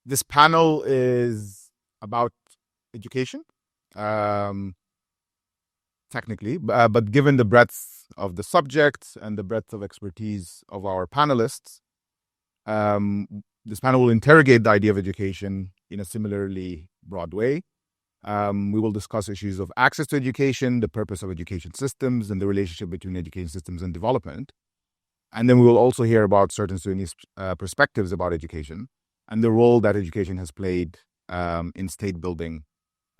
This panel is about education, um, technically, but given the breadth of the subject and the breadth of expertise of our panelists, this panel will interrogate the idea of education in a similarly broad way. We will discuss issues of access to education, the purpose of education systems, and the relationship between education systems and development. And then we will also hear about certain Sudanese perspectives about education and the role that education has played in state building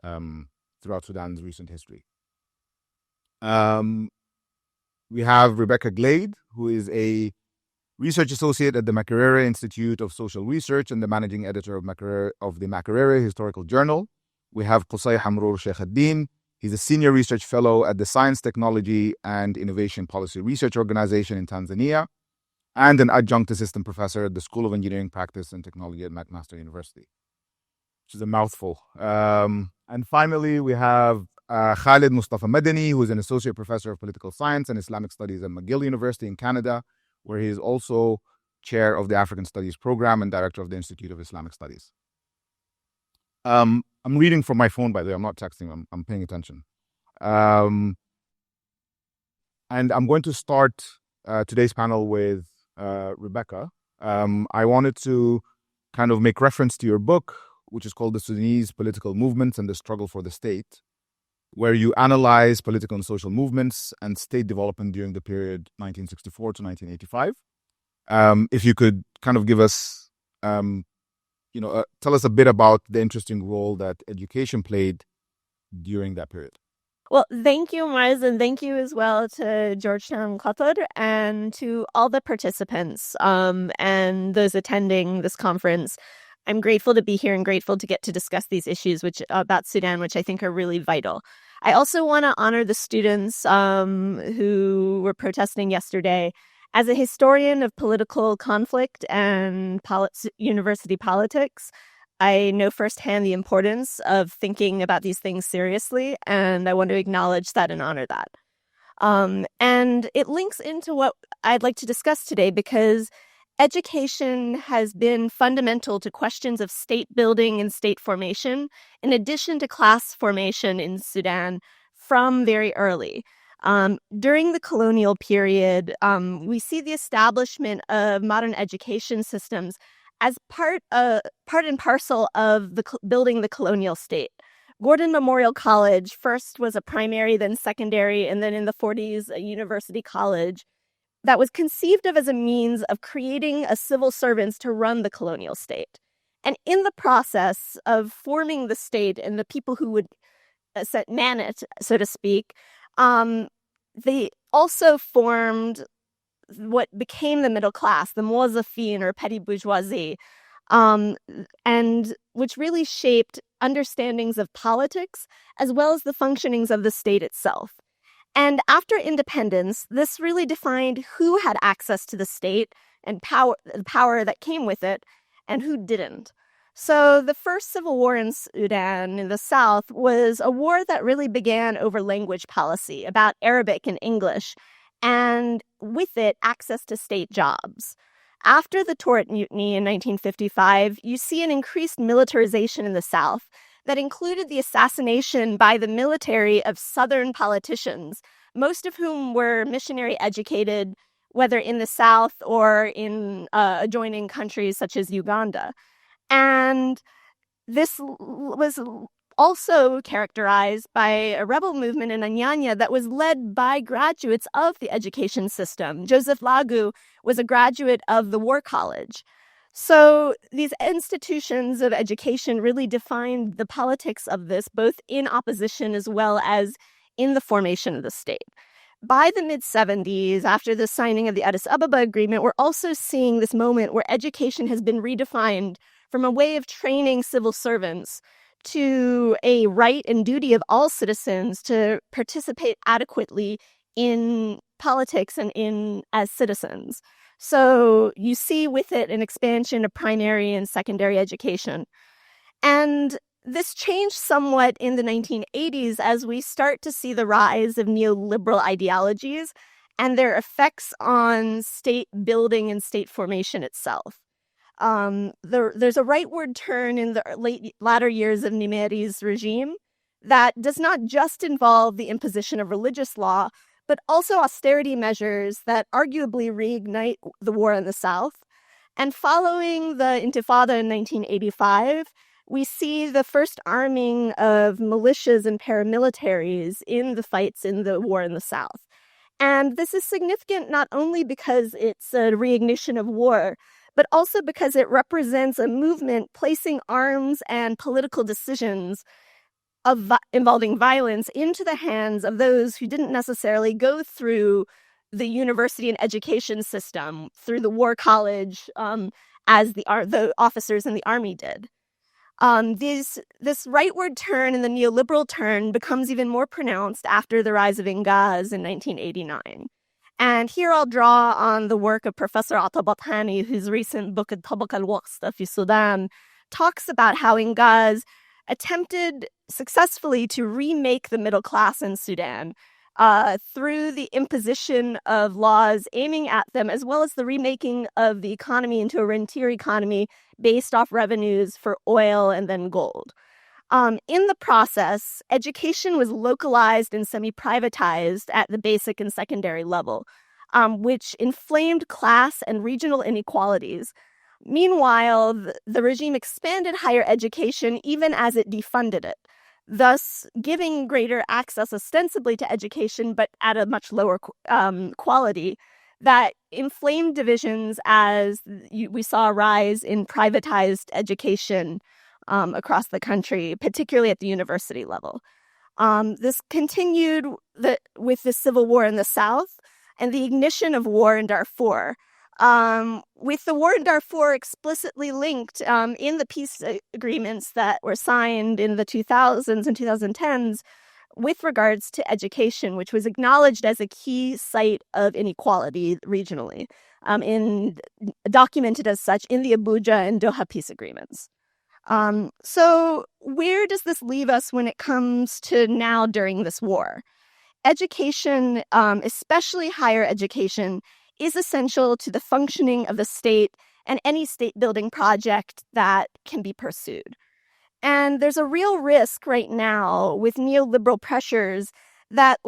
throughout Sudan's recent history. We have Rebecca Glade, who is a research associate at the Makerere Institute of Social Research and the managing editor of the Makerere Historical Journal. We have Gussai H. Sheikeldin. He's a senior research fellow at the Science, Technology, and Innovation Policy Research Organization in Tanzania, and an adjunct assistant professor at the School of Engineering Practice and Technology at McMaster University, which is a mouthful. And finally, we have Khalid Medani, who is an associate professor of political science and Islamic studies at McGill University in Canada, where he is also chair of the African Studies Program and director of the Institute of Islamic Studies. I'm reading from my phone, by the way. I'm not texting. I'm paying attention. And I'm going to start today's panel with Rebecca. I wanted to kind of make reference to your book, which is called The Sudanese Political Movements and the Struggle for the State, where you analyze political and social movements and state development during the period 1964 to 1985. If you could kind of give us, tell us a bit about the interesting role that education played during that period. Well, thank you, Muez, and thank you as well to Georgetown Qatar and to all the participants and those attending this conference. I'm grateful to be here and grateful to get to discuss these issues about Sudan, which I think are really vital. I also want to honor the students who were protesting yesterday. As a historian of political conflict and university politics, I know firsthand the importance of thinking about these things seriously, and I want to acknowledge that and honor that. And it links into what I'd like to discuss today, because education has been fundamental to questions of state building and state formation, in addition to class formation in Sudan from very early. During the colonial period, we see the establishment of modern education systems as part and parcel of building the colonial state. Gordon Memorial College first was a primary, then secondary, and then in the 40s, a university college that was conceived of as a means of creating a civil servants to run the colonial state. And in the process of forming the state and the people who would man it, so to speak, they also formed what became the middle class, the Muazzafin or petty bourgeoisie, and which really shaped understandings of politics as well as the functionings of the state itself. And after independence, this really defined who had access to the state and the power that came with it, and who didn't. So the first civil war in Sudan, in the south, was a war that really began over language policy, about Arabic and English, and with it, access to state jobs. After the Torrid Mutiny in 1955, you see an increased militarization in the South that included the assassination by the military of Southern politicians, most of whom were missionary educated, whether in the South or in adjoining countries such as Uganda. And this was also characterized by a rebel movement in Anyanya that was led by graduates of the education system. Joseph Lagu was a graduate of the War College. So these institutions of education really defined the politics of this, both in opposition as well as in the formation of the state. By the mid-70s, after the signing of the Addis Ababa Agreement, we're also seeing this moment where education has been redefined from a way of training civil servants to a right and duty of all citizens to participate adequately in politics and as citizens. So you see with it an expansion of primary and secondary education. And this changed somewhat in the 1980s as we start to see the rise of neoliberal ideologies and their effects on state building and state formation itself. there's a rightward turn in the latter years of Nimeri's regime that does not just involve the imposition of religious law, but also austerity measures that arguably reignite the war in the south. And following the Intifada in 1985, we see the first arming of militias and paramilitaries in the fights in the war in the south. And this is significant not only because it's a reignition of war, but also because it represents a movement placing arms and political decisions involving violence into the hands of those who didn't necessarily go through the university and education system, through the war college, as the officers in the army did. This rightward turn and the neoliberal turn becomes even more pronounced after the rise of Ingaz in 1989. And here I'll draw on the work of Professor Atta Bathani, whose recent book, Al-Tabaq al-Wasta fi Sudan, talks about how Ingaz attempted successfully to remake the middle class in Sudan through the imposition of laws aiming at them, as well as the remaking of the economy into a rentier economy based off revenues for oil and then gold. In the process, education was localized and semi-privatized at the basic and secondary level, which inflamed class and regional inequalities. Meanwhile, the regime expanded higher education even as it defunded it, thus giving greater access ostensibly to education, but at a much lower quality, that inflamed divisions as we saw a rise in privatized education across the country, particularly at the university level. This continued with the civil war in the south and the ignition of war in Darfur, with the war in Darfur explicitly linked in the peace agreements that were signed in the 2000s and 2010s with regards to education, which was acknowledged as a key site of inequality regionally, and documented as such in the Abuja and Doha peace agreements. So where does this leave us when it comes to now during this war? Education, especially higher education, is essential to the functioning of the state and any state-building project that can be pursued. And there's a real risk right now with neoliberal pressures that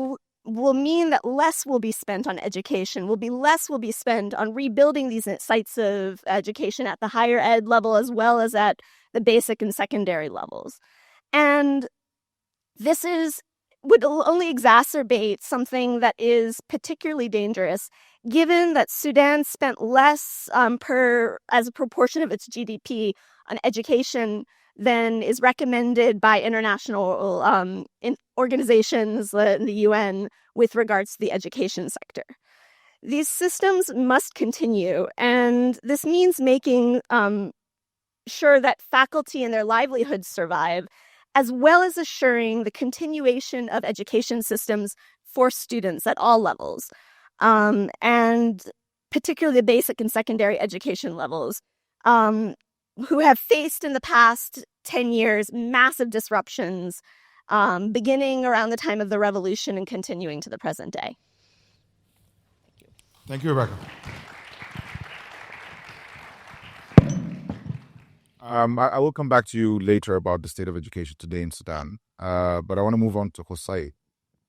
will mean that less will be spent on education, will be spent on rebuilding these sites of education at the higher ed level as well as at the basic and secondary levels. And this would only exacerbate something that is particularly dangerous, given that Sudan spent less as a proportion of its GDP on education than is recommended by international organizations in the UN with regards to the education sector. These systems must continue, and this means making sure that faculty and their livelihoods survive, as well as assuring the continuation of education systems for students at all levels, and particularly the basic and secondary education levels, who have faced in the past 10 years massive disruptions, beginning around the time of the revolution and continuing to the present day. Thank you, Rebecca. I will come back to you later about the state of education today in Sudan, but I want to move on to Gussai.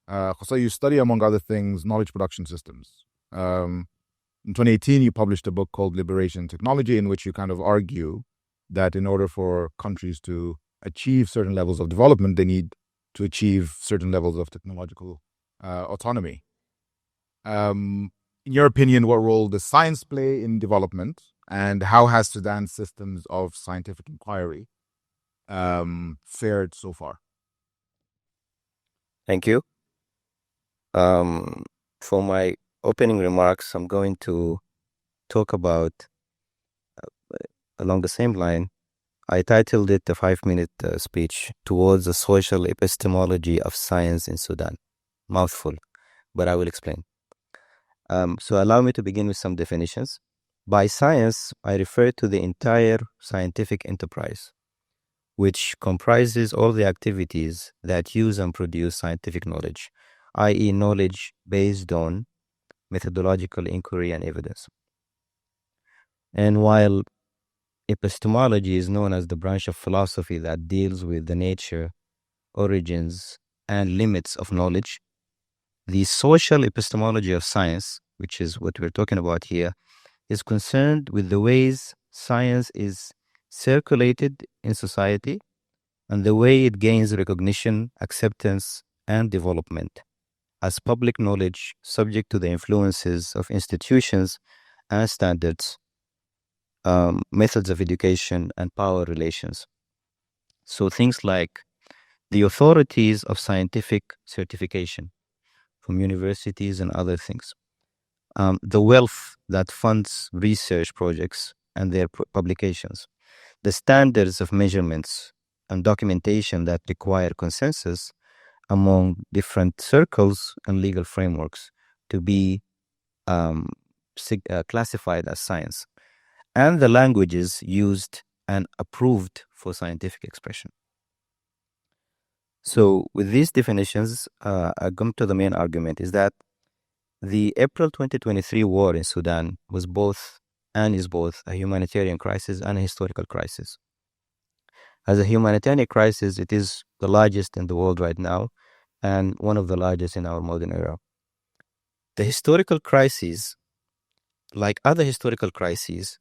Gussai, you study, among other things, knowledge production systems. In 2018, you published a book called Liberation Technology, in which you kind of argue that in order for countries to achieve certain levels of development, they need to achieve certain levels of technological autonomy. In your opinion, what role does science play in development, and how has Sudan's systems of scientific inquiry fared so far? Thank you. For my opening remarks, I'm going to talk about, along the same line, I titled it the 5-minute speech towards the social epistemology of science in Sudan. Mouthful, but I will explain. So allow me to begin with some definitions. By science, I refer to the entire scientific enterprise, which comprises all the activities that use and produce scientific knowledge, i.e. knowledge based on methodological inquiry and evidence. And while epistemology is known as the branch of philosophy that deals with the nature, origins, and limits of knowledge. The social epistemology of science, which is what we're talking about here, is concerned with the ways science is circulated in society and the way it gains recognition, acceptance, and development as public knowledge subject to the influences of institutions and standards, methods of education, and power relations. So things like the authorities of scientific certification from universities and other things, the wealth that funds research projects and their publications, the standards of measurements and documentation that require consensus among different circles and legal frameworks to be classified as science, and the languages used and approved for scientific expression. So with these definitions, I come to the main argument is that the April 2023 war in Sudan was both and is both a humanitarian crisis and a historical crisis. As a humanitarian crisis, it is the largest in the world right now and one of the largest in our modern era. The historical crisis, like other historical crises,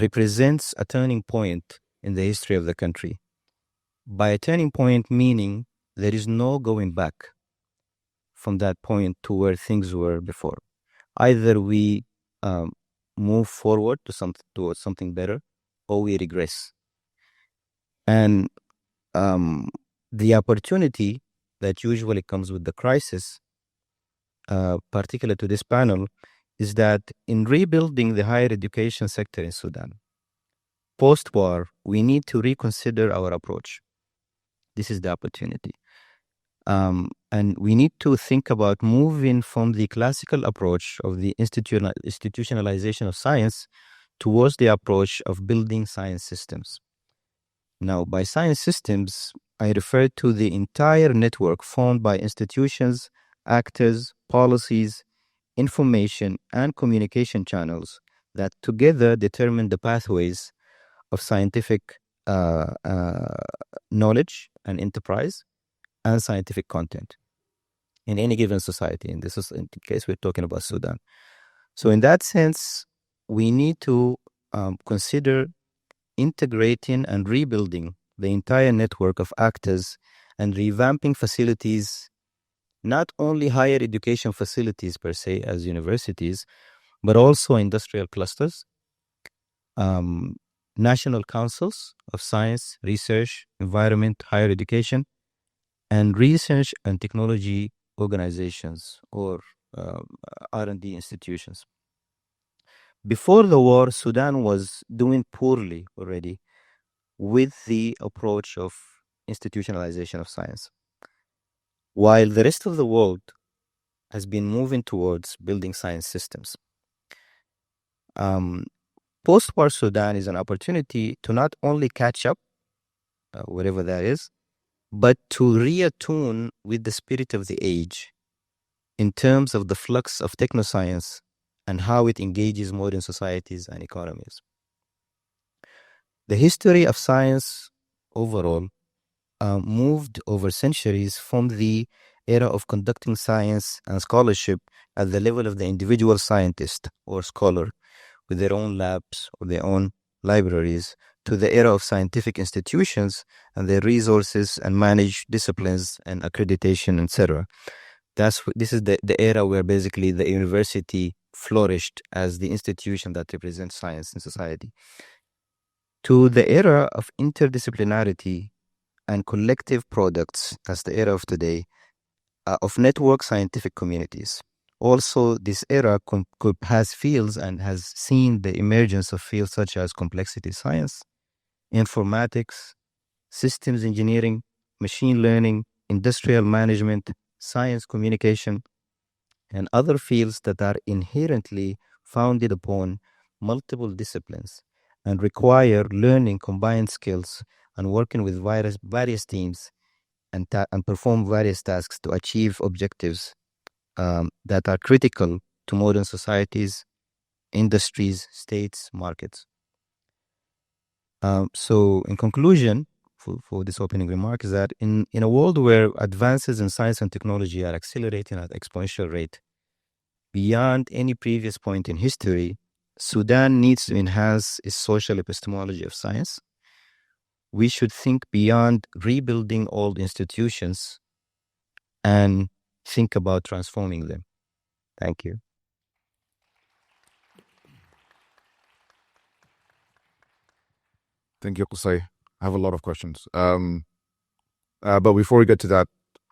represents a turning point in the history of the country. By a turning point, meaning there is no going back from that point to where things were before. Either we move forward towards something better, or we regress. And the opportunity that usually comes with the crisis, particular to this panel, is that in rebuilding the higher education sector in Sudan, post-war, we need to reconsider our approach. This is the opportunity. And we need to think about moving from the classical approach of the institutionalization of science towards the approach of building science systems. Now, by science systems, I refer to the entire network formed by institutions, actors, policies, information, and communication channels that together determine the pathways of scientific knowledge and enterprise and scientific content in any given society. In this case, we're talking about Sudan. So in that sense, we need to consider integrating and rebuilding the entire network of actors and revamping facilities, not only higher education facilities per se as universities, but also industrial clusters, national councils of science, research, environment, higher education, and research and technology organizations or R&D institutions. Before the war, Sudan was doing poorly already with the approach of institutionalization of science, while the rest of the world has been moving towards building science systems. Post-war Sudan is an opportunity to not only catch up, whatever that is, but to reattune with the spirit of the age in terms of the flux of technoscience and how it engages modern societies and economies. The history of science overall moved over centuries from the era of conducting science and scholarship at the level of the individual scientist or scholar with their own labs or their own libraries to the era of scientific institutions and their resources and managed disciplines and accreditation, etc. This is the era where basically the university flourished as the institution that represents science in society. To the era of interdisciplinarity and collective products, that's the era of today, of network scientific communities. Also, this era has fields and has seen the emergence of fields such as complexity science, informatics, systems engineering, machine learning, industrial management, science communication, and other fields that are inherently founded upon multiple disciplines and require learning combined skills and working with various teams and perform various tasks to achieve objectives that are critical to modern societies, industries, states, markets. So in conclusion, for this opening remark is that in a world where advances in science and technology are accelerating at exponential rate beyond any previous point in history, Sudan needs to enhance its social epistemology of science. We should think beyond rebuilding old institutions and think about transforming them. Thank you. Thank you, Qusay. I have a lot of questions. But before we get to that,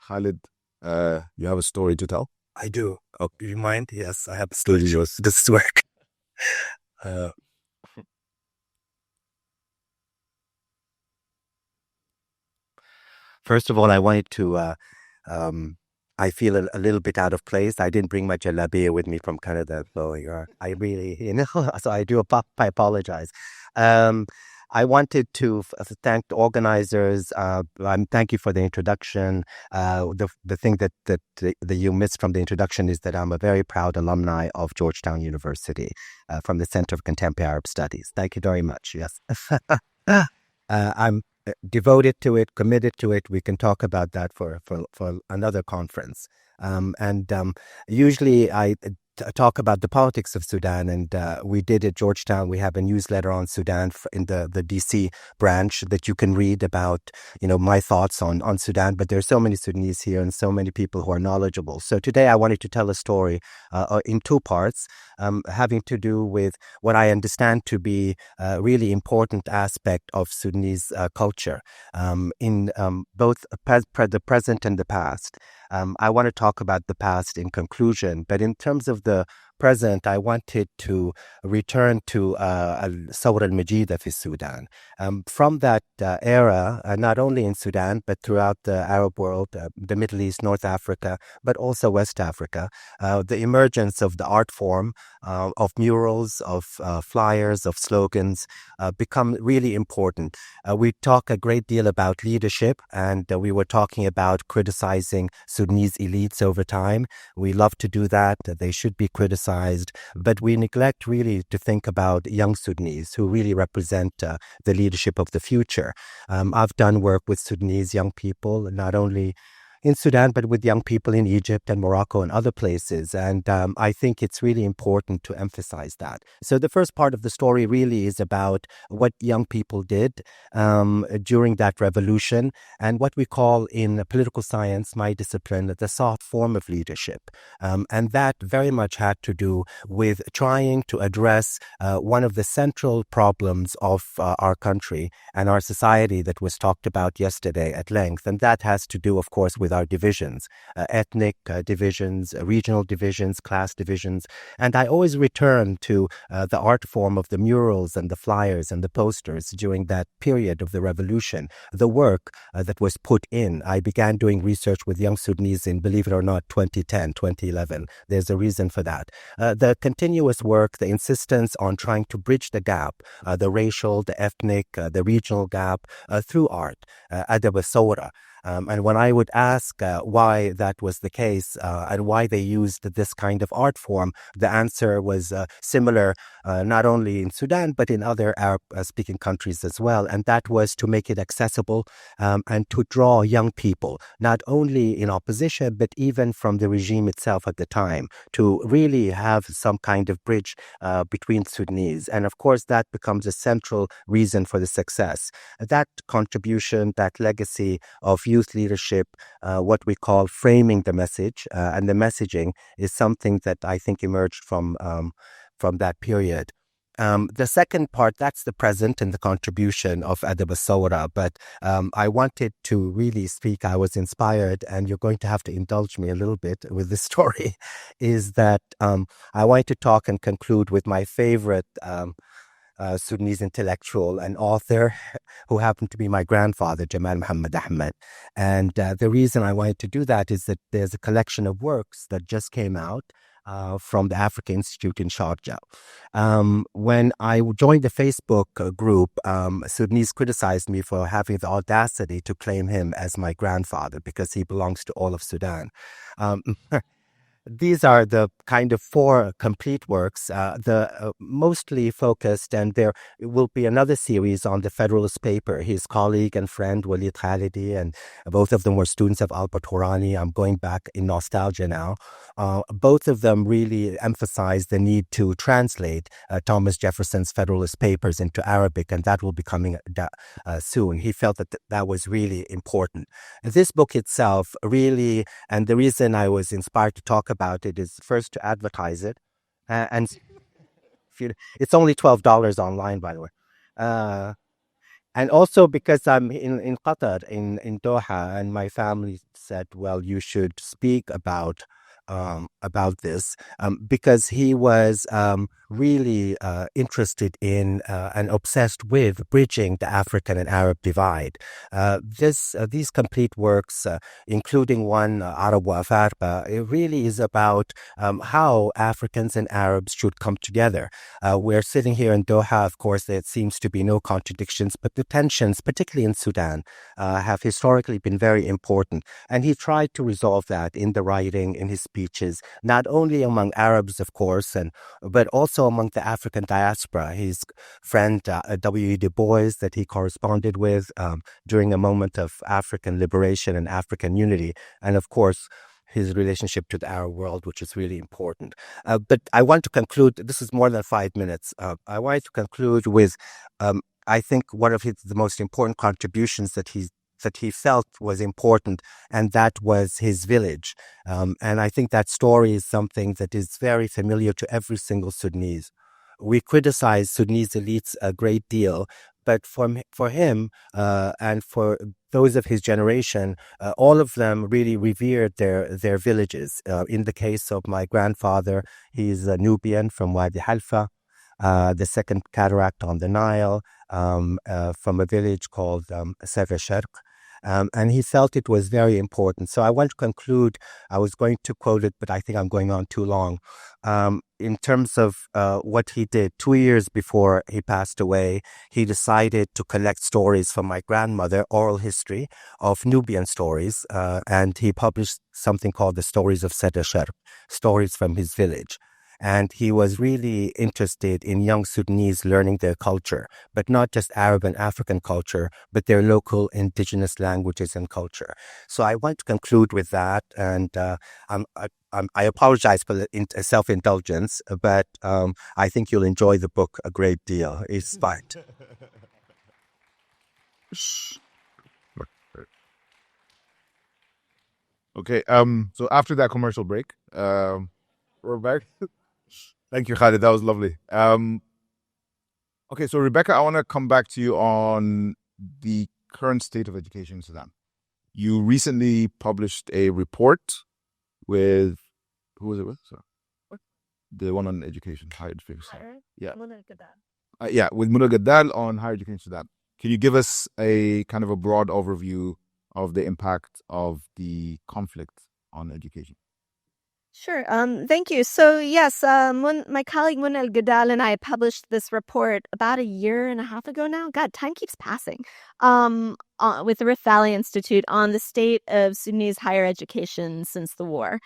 Khalid, you have a story to tell? I do. Oh, do you mind? Yes, I have a story. Does this work? First of all, I wanted to, I feel a little bit out of place. I didn't bring my jalabiya with me from Canada, so I really, so I apologize. I wanted to thank the organizers. Thank you for the introduction. The thing that you missed from the introduction is that I'm a very proud alumni of Georgetown University from the Center of Contemporary Arab Studies. Thank you very much. Yes. I'm devoted to it, committed to it. We can talk about that for another conference. Usually I talk about the politics of Sudan, and we did at Georgetown. We have a newsletter on Sudan in the DC branch that you can read about, my thoughts on Sudan. But there's so many Sudanese here and so many people who are knowledgeable. So today I wanted to tell a story in two parts, having to do with what I understand to be a really important aspect of Sudanese culture in both the present and the past. I want to talk about the past in conclusion, but in terms of the present, I wanted to return to Thawra al-Majida fi Sudan. From that era, not only in Sudan, but throughout the Arab world, the Middle East, North Africa, but also West Africa, the emergence of the art form of murals, of flyers, of slogans become really important. We talk a great deal about leadership, and we were talking about criticizing Sudanese elites over time. We love to do that. They should be criticized. But we neglect really to think about young Sudanese who really represent the leadership of the future. I've done work with Sudanese young people, not only in Sudan, but with young people in Egypt and Morocco and other places. And I think it's really important to emphasize that. So the first part of the story really is about what young people did during that revolution and what we call in political science, my discipline, the soft form of leadership. And that very much had to do with trying to address one of the central problems of our country and our society that was talked about yesterday at length. And that has to do, of course, with our divisions, ethnic divisions, regional divisions, class divisions. And I always return to the art form of the murals and the flyers and the posters during that period of the revolution, the work that was put in. I began doing research with young Sudanese in, believe it or not, 2010, 2011. There's a reason for that. The continuous work, the insistence on trying to bridge the gap, the racial, the ethnic, the regional gap through art, adab al-thawra. And when I would ask why that was the case and why they used this kind of art form, the answer was similar, not only in Sudan, but in other Arab-speaking countries as well. And that was to make it accessible and to draw young people, not only in opposition, but even from the regime itself at the time, to really have some kind of bridge between Sudanese. And of course, that becomes a central reason for the success. That contribution, that legacy of youth leadership, what we call framing the message and the messaging, is something that I think emerged from that period. The second part, that's the present and the contribution of Adab al-Thawra. But I wanted to really speak, I was inspired, and you're going to have to indulge me a little bit with this story, is that I wanted to talk and conclude with my favorite Sudanese intellectual and author who happened to be my grandfather, Jamal Muhammad Ahmed. And the reason I wanted to do that is that there's a collection of works that just came out from the Africa Institute in Sharjah. When I joined the Facebook group, Sudanese criticized me for having the audacity to claim him as my grandfather because he belongs to all of Sudan. these are the kind of 4 complete works, mostly focused, and there will be another series on the Federalist paper. His colleague and friend Walid Khalidi, and both of them were students of Albert Hourani. I'm going back in nostalgia now. Both of them really emphasized the need to translate Thomas Jefferson's Federalist Papers into Arabic, and that will be coming soon. He felt that that was really important. This book itself really, and the reason I was inspired to talk about it is first to advertise it, and it's only $12 online, by the way. And also because I'm in Qatar, in Doha, and my family said, well, you should speak about this, because he was really interested in and obsessed with bridging the African and Arab divide. These complete works, including one, Arab wa Farqa, it really is about how Africans and Arabs should come together. We're sitting here in Doha, of course, there seems to be no contradictions, but the tensions, particularly in Sudan, have historically been very important. And he tried to resolve that in the writing, in his speeches, not only among Arabs, of course, but also among the African diaspora. His friend W.E. Du Bois, that he corresponded with during a moment of African liberation and African unity, and of course, his relationship to the Arab world, which is really important. But I want to conclude, this is more than 5 minutes. I want to conclude with, I think, one of the most important contributions that he felt was important, and that was his village. And I think that story is something that is very familiar to every single Sudanese. We criticize Sudanese elites a great deal, but for him and for those of his generation, all of them really revered their villages. In the case of my grandfather, he's a Nubian from Wadi Halfa, the second cataract on the Nile, from a village called Sefer Sharq. And he felt it was very important. So I want to conclude, I was going to quote it, but I think I'm going on too long. In terms of what he did 2 years before he passed away, he decided to collect stories from my grandmother, oral history of Nubian stories, and he published something called the Stories of Seder Sharq, stories from his village. And he was really interested in young Sudanese learning their culture, but not just Arab and African culture, but their local indigenous languages and culture. So I want to conclude with that, and I apologize for the self-indulgence, but I think you'll enjoy the book a great deal. It's fine. Okay, so after that commercial break, we're back. Thank you, Khalid. That was lovely. Okay, so Rebecca, I want to come back to you on the current state of education in Sudan. You recently published a report with, who was it with? Sorry. What? The one on education, higher education. Yeah. Yeah, with Muna Gaddal on higher education in Sudan. Can you give us a kind of a broad overview of the impact of the conflict on education? Sure. Thank you. So yes, my colleague Muez Ali and I published this report about a year and a half ago now. God, time keeps passing. With the Rift Valley Institute on the state of Sudanese higher education since the war.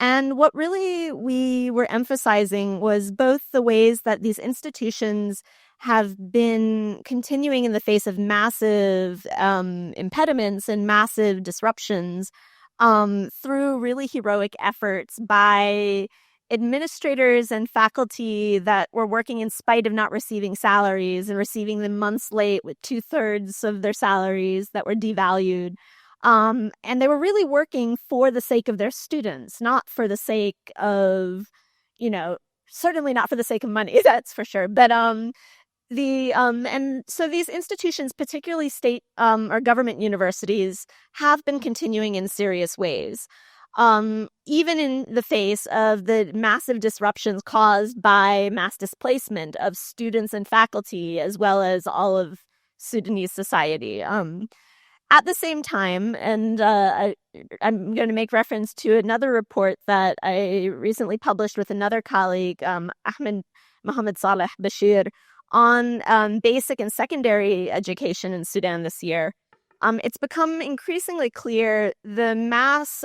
And what really we were emphasizing was both the ways that these institutions have been continuing in the face of massive impediments and massive disruptions through really heroic efforts by administrators and faculty that were working in spite of not receiving salaries and receiving them months late with 2/3 of their salaries that were devalued. And they were really working for the sake of their students, not for the sake of, certainly not for the sake of money, that's for sure. But and so these institutions, particularly state or government universities, have been continuing in serious ways, even in the face of the massive disruptions caused by mass displacement of students and faculty, as well as all of Sudanese society. At the same time, and I'm going to make reference to another report that I recently published with another colleague, Ahmed Mohammed Saleh Bashir, on basic and secondary education in Sudan this year. It's become increasingly clear the mass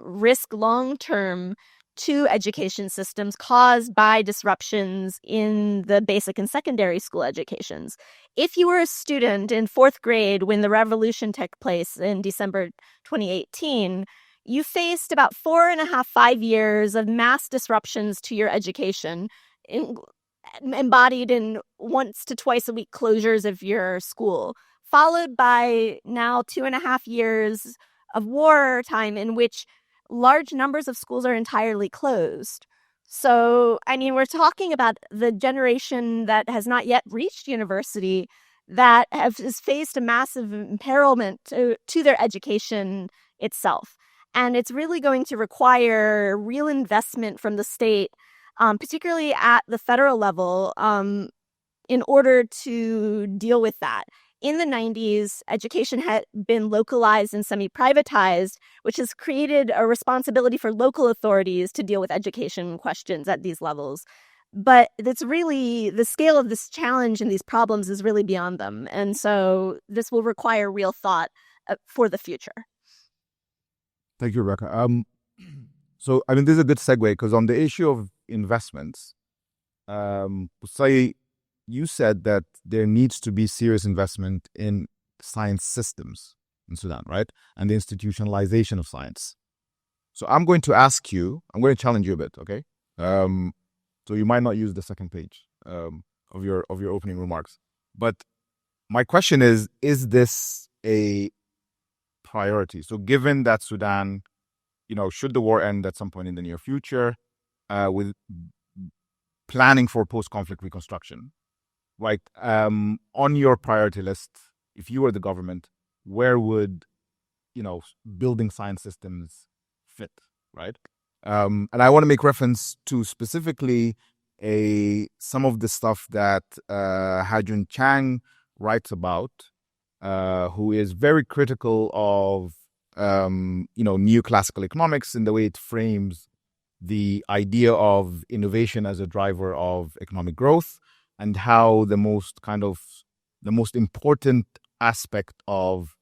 risk long-term to education systems caused by disruptions in the basic and secondary school educations. If you were a student in 4th grade when the revolution took place in December 2018, you faced about 4.5, 5 years of mass disruptions to your education, embodied in once to twice a week closures of your school, followed by now 2.5 years of wartime in which large numbers of schools are entirely closed. So, I mean, we're talking about the generation that has not yet reached university that has faced a massive imperilment to their education itself. And it's really going to require real investment from the state, particularly at the federal level, in order to deal with that. In the 90s, education had been localized and semi-privatized, which has created a responsibility for local authorities to deal with education questions at these levels. But it's really, the scale of this challenge and these problems is really beyond them. And so this will require real thought for the future. Thank you, Rebecca. So, I mean, this is a good segue because on the issue of investments, Gussai, you said that there needs to be serious investment in science systems in Sudan, right? And the institutionalization of science. So I'm going to ask you, I'm going to challenge you a bit, okay? So you might not use the second page of your opening remarks. But my question is this a priority? So given that Sudan, should the war end at some point in the near future, with planning for post-conflict reconstruction, right? On your priority list, if you were the government, where would, building science systems fit, right? And I want to make reference to specifically some of the stuff that Hajun Chang writes about, who is very critical of, neoclassical economics in the way it frames the idea of innovation as a driver of economic growth, and how the most important aspect of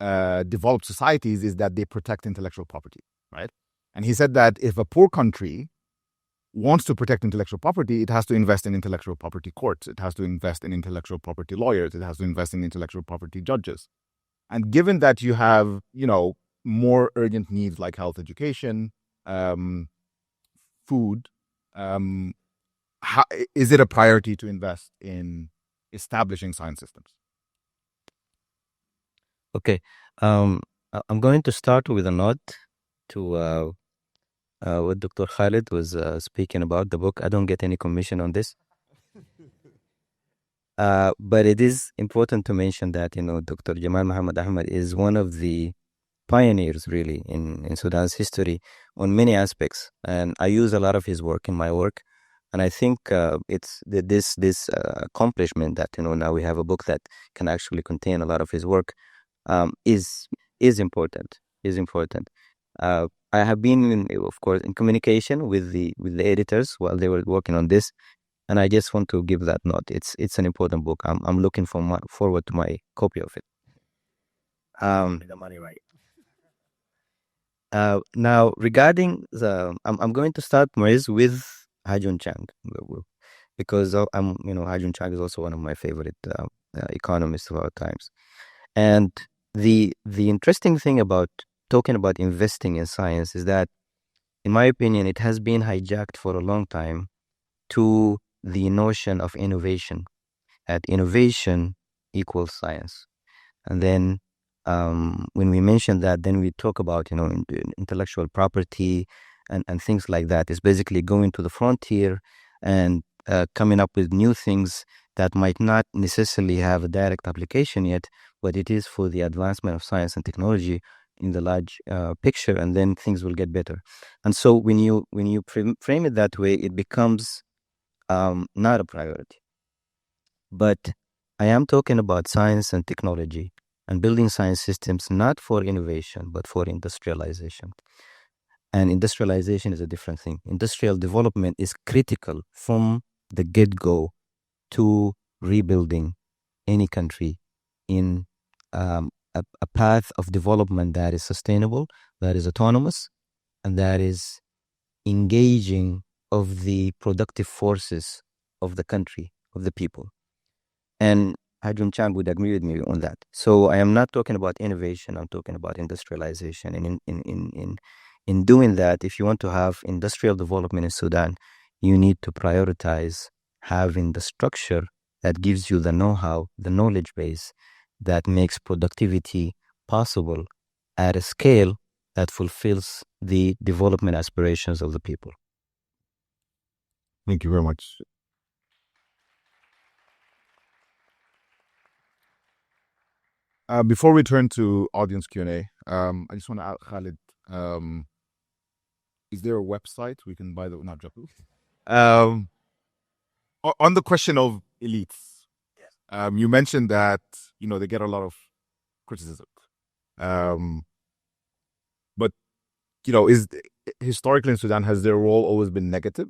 developed societies is that they protect intellectual property, right? And he said that if a poor country wants to protect intellectual property, it has to invest in intellectual property courts, it has to invest in intellectual property lawyers, it has to invest in intellectual property judges. And given that you have, more urgent needs like health, education, food, how, is it a priority to invest in establishing science systems? Okay. I'm going to start with a nod to what Dr. Khalid was speaking about, the book. I don't get any commission on this. But it is important to mention that, Dr. Jamal Muhammad Ahmad is one of the pioneers, really, in Sudan's history on many aspects. And I use a lot of his work in my work. And I think it's this accomplishment that, now we have a book that can actually contain a lot of his work is important. I have been, of course, in communication with the editors while they were working on this, and I just want to give that note. It's an important book. I'm looking forward to my copy of it. The money right. Now, regarding I'm going to start, Muez, with Hajun Chang, because Hajun Chang is also one of my favorite economists of our times. And the interesting thing about talking about investing in science is that, in my opinion, it has been hijacked for a long time to the notion of innovation, that innovation equals science. And then when we mention that, then we talk about, intellectual property and things like that. It's basically going to the frontier and coming up with new things that might not necessarily have a direct application yet, but it is for the advancement of science and technology in the large picture, and then things will get better. And so when you frame it that way, it becomes not a priority. But I am talking about science and technology and building science systems not for innovation, but for industrialization. And industrialization is a different thing. Industrial development is critical from the get-go to rebuilding any country in a path of development that is sustainable, that is autonomous, and that is engaging of the productive forces of the country, of the people. And Hajun Chang would agree with me on that. So I am not talking about innovation, I'm talking about industrialization. And in doing that, if you want to have industrial development in Sudan, you need to prioritize having the structure that gives you the know-how, the knowledge base that makes productivity possible at a scale that fulfills the development aspirations of the people. Thank you very much. Before we turn to audience Q&A, I just want to ask Khalid, is there a website we can buy the not Japu? On the question of elites, you mentioned that they get a lot of criticism, but is historically in Sudan, has their role always been negative?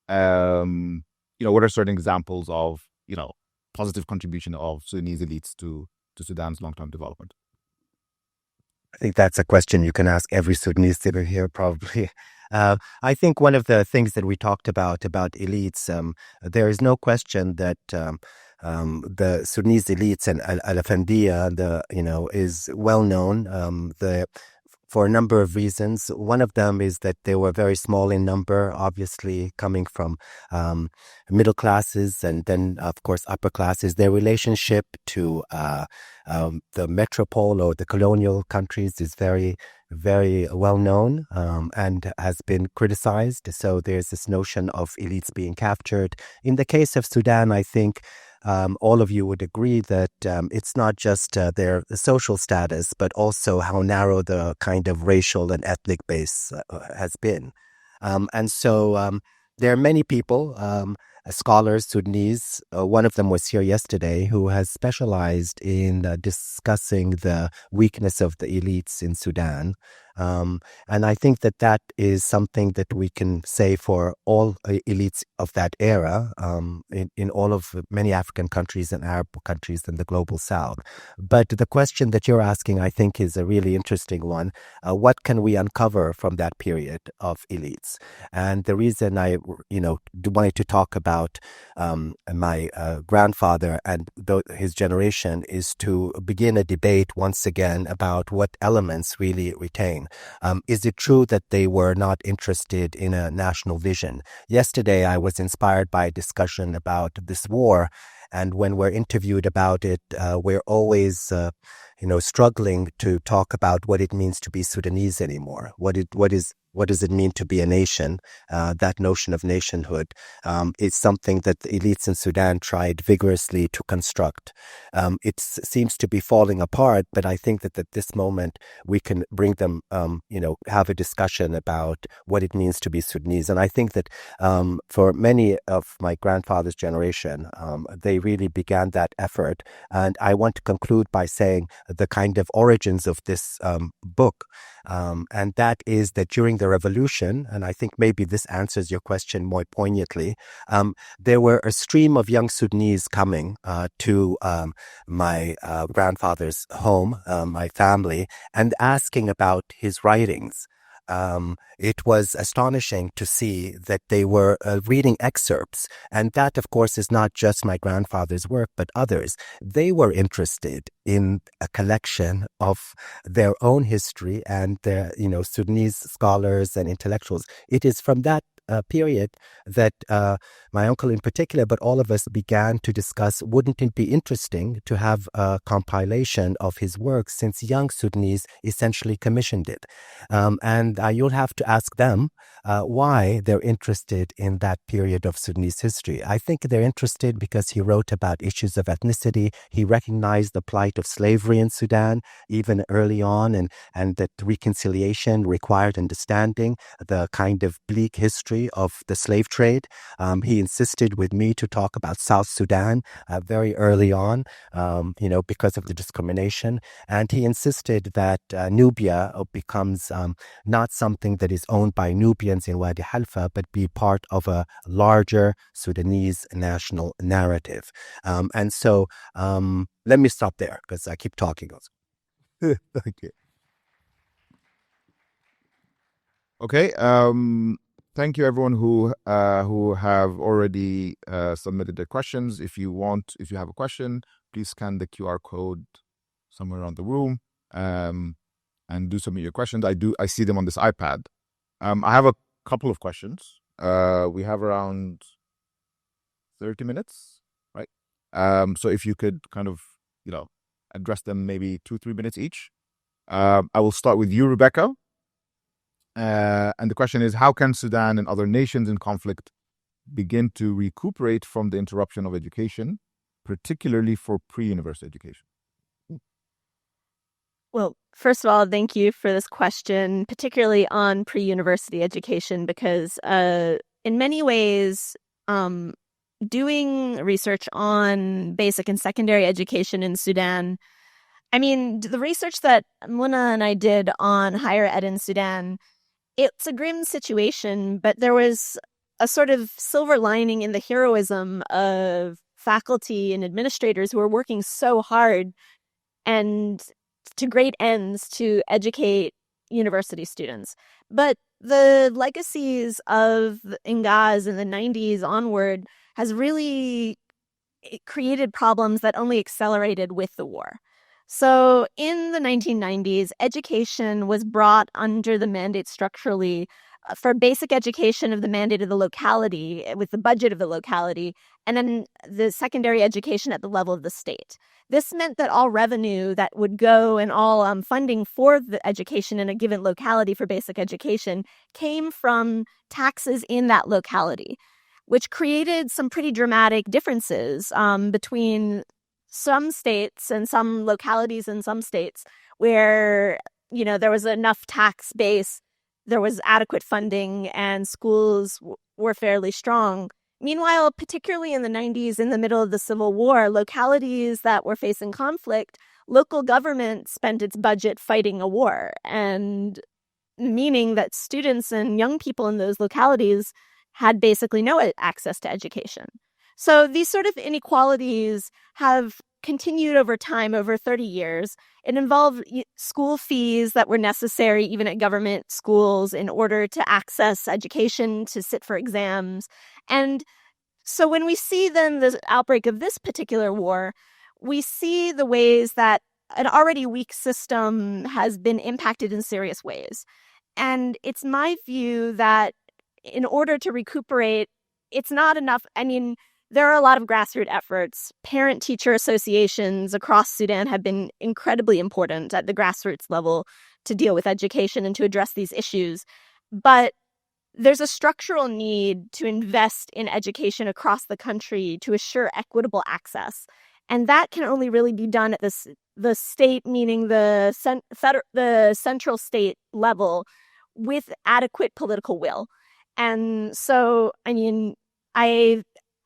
What are certain examples of positive contribution of Sudanese elites to Sudan's long-term development? I think that's a question you can ask every Sudanese sitter here, probably. I think one of the things that we talked about elites, there is no question that the Sudanese elites and Al-Afandiyya, is well known. For a number of reasons. One of them is that they were very small in number, obviously coming from middle classes and then, of course, upper classes. Their relationship to the metropole or the colonial countries is very, very well known and has been criticized. So there's this notion of elites being captured. In the case of Sudan, I think all of you would agree that it's not just their social status, but also how narrow the kind of racial and ethnic base has been. And so there are many people, scholars, Sudanese, one of them was here yesterday, who has specialized in discussing the weakness of the elites in Sudan. And I think that is something that we can say for all elites of that era in all of many African countries and Arab countries in the global South. But the question that you're asking, I think, is a really interesting one. What can we uncover from that period of elites? And the reason I, wanted to talk about my grandfather and his generation is to begin a debate once again about what elements really retain. Is it true that they were not interested in a national vision? Yesterday, I was inspired by a discussion about this war. And when we're interviewed about it, we're always, struggling to talk about what it means to be Sudanese anymore. What does it mean to be a nation? That notion of nationhood is something that the elites in Sudan tried vigorously to construct. It seems to be falling apart, but I think that at this moment we can bring them, have a discussion about what it means to be Sudanese. And I think that for many of my grandfather's generation, they really began that effort. And I want to conclude by saying the kind of origins of this book. And that is that during the revolution, and I think maybe this answers your question more poignantly, there were a stream of young Sudanese coming to my grandfather's home, my family, and asking about his writings. It was astonishing to see that they were reading excerpts. And that, of course, is not just my grandfather's work, but others. They were interested in a collection of their own history and Sudanese scholars and intellectuals. It is from that period that my uncle in particular, but all of us began to discuss, wouldn't it be interesting to have a compilation of his work since young Sudanese essentially commissioned it? And you'll have to ask them why they're interested in that period of Sudanese history. I think they're interested because he wrote about issues of ethnicity. He recognized the plight of slavery in Sudan even early on, and that reconciliation required understanding the kind of bleak history of the slave trade. He insisted with me to talk about South Sudan very early on, because of the discrimination. And he insisted that Nubia becomes not something that is owned by Nubians in Wadi Halfa, but be part of a larger Sudanese national narrative. And so let me stop there because I keep talking. Okay. Okay. Thank you, everyone who have already submitted their questions. If you have a question, please scan the QR code somewhere around the room, and do submit your questions. I see them on this iPad. I have a couple of questions. We have around 30 minutes, right? So if you could kind of, address them maybe 2-3 minutes each. I will start with you, Rebecca. And the question is, how can Sudan and other nations in conflict begin to recuperate from the interruption of education, particularly for pre-university education? Well, first of all, thank you for this question, particularly on pre-university education, because in many ways, doing research on basic and secondary education in Sudan, I mean, the research that Muna and I did on higher ed in Sudan, it's a grim situation, but there was a sort of silver lining in the heroism of faculty and administrators who are working so hard and to great ends to educate university students. But the legacies of Ingaz in the 90s onward has really created problems that only accelerated with the war. So in the 1990s, education was brought under the mandate structurally for basic education of the mandate of the locality with the budget of the locality, and then the secondary education at the level of the state. This meant that all revenue that would go and all funding for the education in a given locality for basic education came from taxes in that locality, which created some pretty dramatic differences between some states and some localities in some states where, there was enough tax base, there was adequate funding, and schools were fairly strong. Meanwhile, particularly in the 90s, in the middle of the Civil War, localities that were facing conflict, local government spent its budget fighting a war, and meaning that students and young people in those localities had basically no access to education. So these sort of inequalities have continued over time, over 30 years. It involved school fees that were necessary even at government schools in order to access education, to sit for exams. And so when we see then the outbreak of this particular war, we see the ways that an already weak system has been impacted in serious ways. And it's my view that in order to recuperate, it's not enough. I mean, there are a lot of grassroots efforts. Parent-teacher associations across Sudan have been incredibly important at the grassroots level to deal with education and to address these issues. But there's a structural need to invest in education across the country to assure equitable access. And that can only really be done at the state, meaning the central state level, with adequate political will. And so, I mean,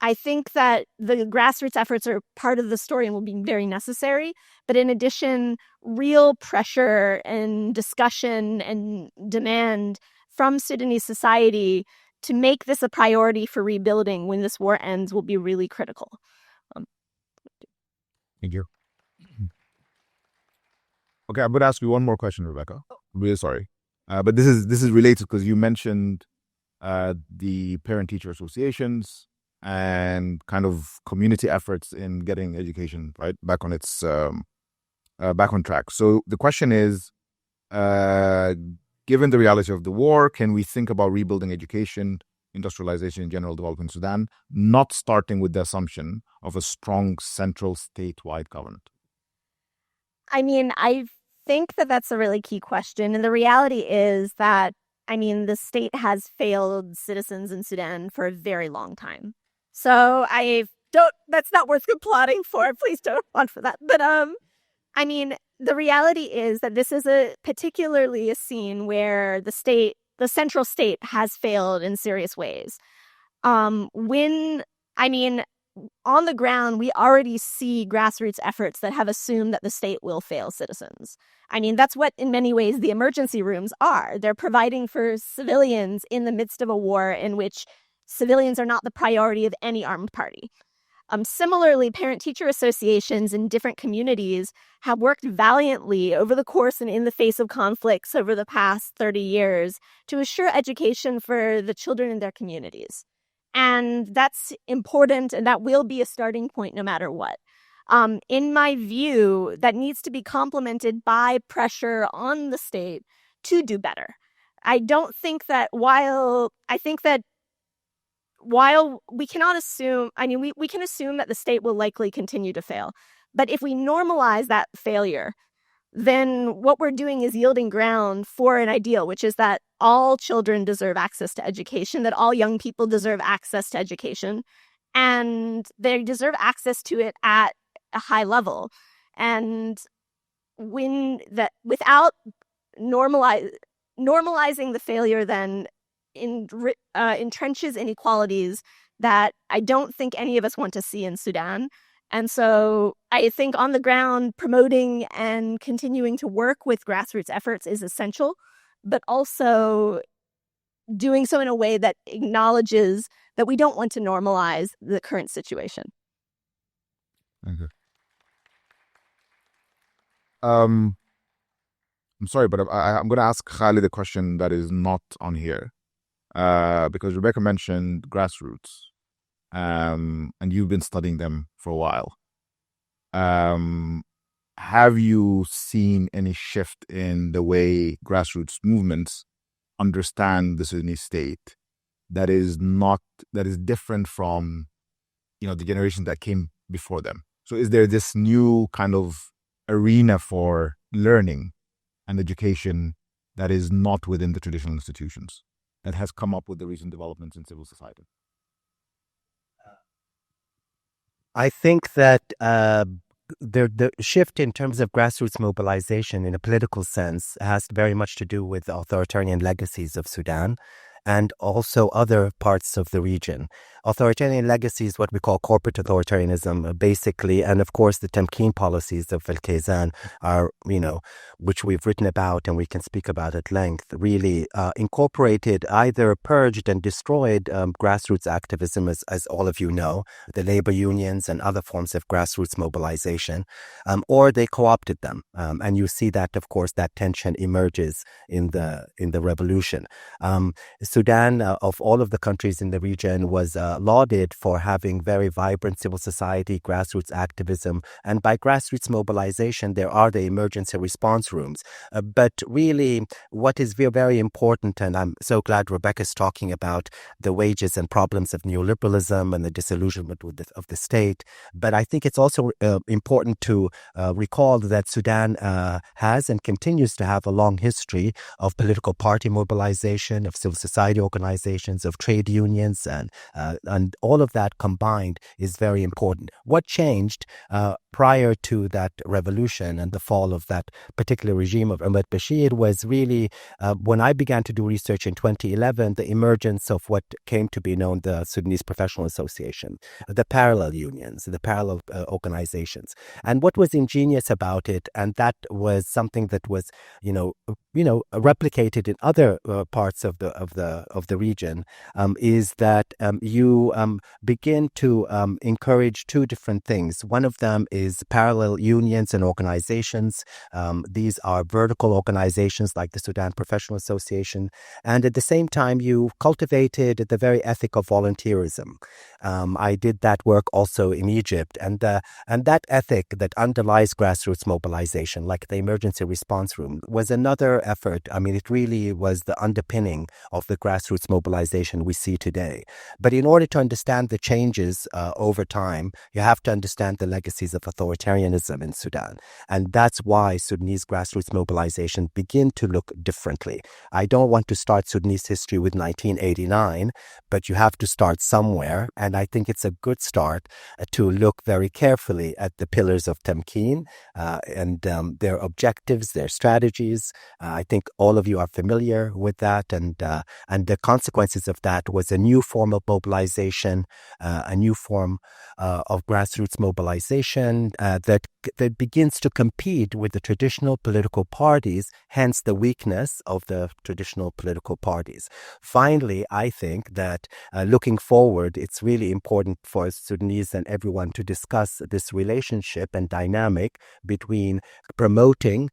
I think that the grassroots efforts are part of the story and will be very necessary. But in addition, real pressure and discussion and demand from Sudanese society to make this a priority for rebuilding when this war ends will be really critical. Thank you. Okay, I'm going to ask you one more question, Rebecca. I'm really sorry. But this is related because you mentioned the parent-teacher associations and kind of community efforts in getting education back on its back on track. So the question is, given the reality of the war, can we think about rebuilding education, industrialization, and general development in Sudan, not starting with the assumption of a strong central statewide government? I mean, I think that that's a really key question. And the reality is that, I mean, the state has failed citizens in Sudan for a very long time. So that's not worth applauding for. Please don't applaud for that. But, I mean, the reality is that this is particularly a scene where the central state has failed in serious ways. On the ground, we already see grassroots efforts that have assumed that the state will fail citizens. I mean, that's what, in many ways, the emergency rooms are. They're providing for civilians in the midst of a war in which civilians are not the priority of any armed party. Similarly, parent-teacher associations in different communities have worked valiantly over the course and in the face of conflicts over the past 30 years to assure education for the children in their communities. And that's important, and that will be a starting point no matter what. In my view, that needs to be complemented by pressure on the state to do better. I don't think that while we cannot assume, we can assume that the state will likely continue to fail. But if we normalize that failure, then what we're doing is yielding ground for an ideal, which is that all children deserve access to education, that all young people deserve access to education, and they deserve access to it at a high level. And without normalizing the failure, then entrenches inequalities that I don't think any of us want to see in Sudan. And so I think on the ground, promoting and continuing to work with grassroots efforts is essential, but also doing so in a way that acknowledges that we don't want to normalize the current situation. Okay. I'm sorry, but I'm going to ask Khalid a question that is not on here, because Rebecca mentioned grassroots, and you've been studying them for a while. Have you seen any shift in the way grassroots movements understand the Sudanese state that is different from, the generation that came before them? So is there this new kind of arena for learning and education that is not within the traditional institutions that has come up with the recent developments in civil society? I think that the shift in terms of grassroots mobilization in a political sense has very much to do with the authoritarian legacies of Sudan and also other parts of the region. Authoritarian legacies, what we call corporate authoritarianism, basically, and of course the Temkin policies of Al-Kayzan are, which we've written about and we can speak about at length, really incorporated, either purged and destroyed grassroots activism, as all of you know, the labor unions and other forms of grassroots mobilization, or they co-opted them. And you see that, of course, that tension emerges in the revolution. Sudan, of all of the countries in the region, was lauded for having very vibrant civil society, grassroots activism, and by grassroots mobilization, there are the emergency response rooms. But really, what is very important, and I'm so glad Rebecca's talking about the wages and problems of neoliberalism and the disillusionment of the state, but I think it's also important to recall that Sudan has and continues to have a long history of political party mobilization, of civil society organizations, of trade unions, and all of that combined is very important. What changed prior to that revolution and the fall of that particular regime of Omar Bashir was really, when I began to do research in 2011, the emergence of what came to be known the Sudanese Professional Association, the parallel unions, the parallel organizations. And what was ingenious about it, and that was something that was, replicated in other parts of the region, is that you begin to encourage two different things. One of them is parallel unions and organizations. These are vertical organizations like the Sudan Professional Association. And at the same time, you cultivated the very ethic of volunteerism. I did that work also in Egypt. And that ethic that underlies grassroots mobilization, like the emergency response room, was another effort. I mean, it really was the underpinning of the grassroots mobilization we see today. But in order to understand the changes over time, you have to understand the legacies of authoritarianism in Sudan. And that's why Sudanese grassroots mobilization begin to look differently. I don't want to start Sudanese history with 1989, but you have to start somewhere. And I think it's a good start to look very carefully at the pillars of Temkin and their objectives, their strategies. I think all of you are familiar with that. And the consequences of that was a new form of mobilization, a new form of grassroots mobilization one that begins to compete with the traditional political parties, hence the weakness of the traditional political parties. Finally, I think that looking forward, it's really important for Sudanese and everyone to discuss this relationship and dynamic between promoting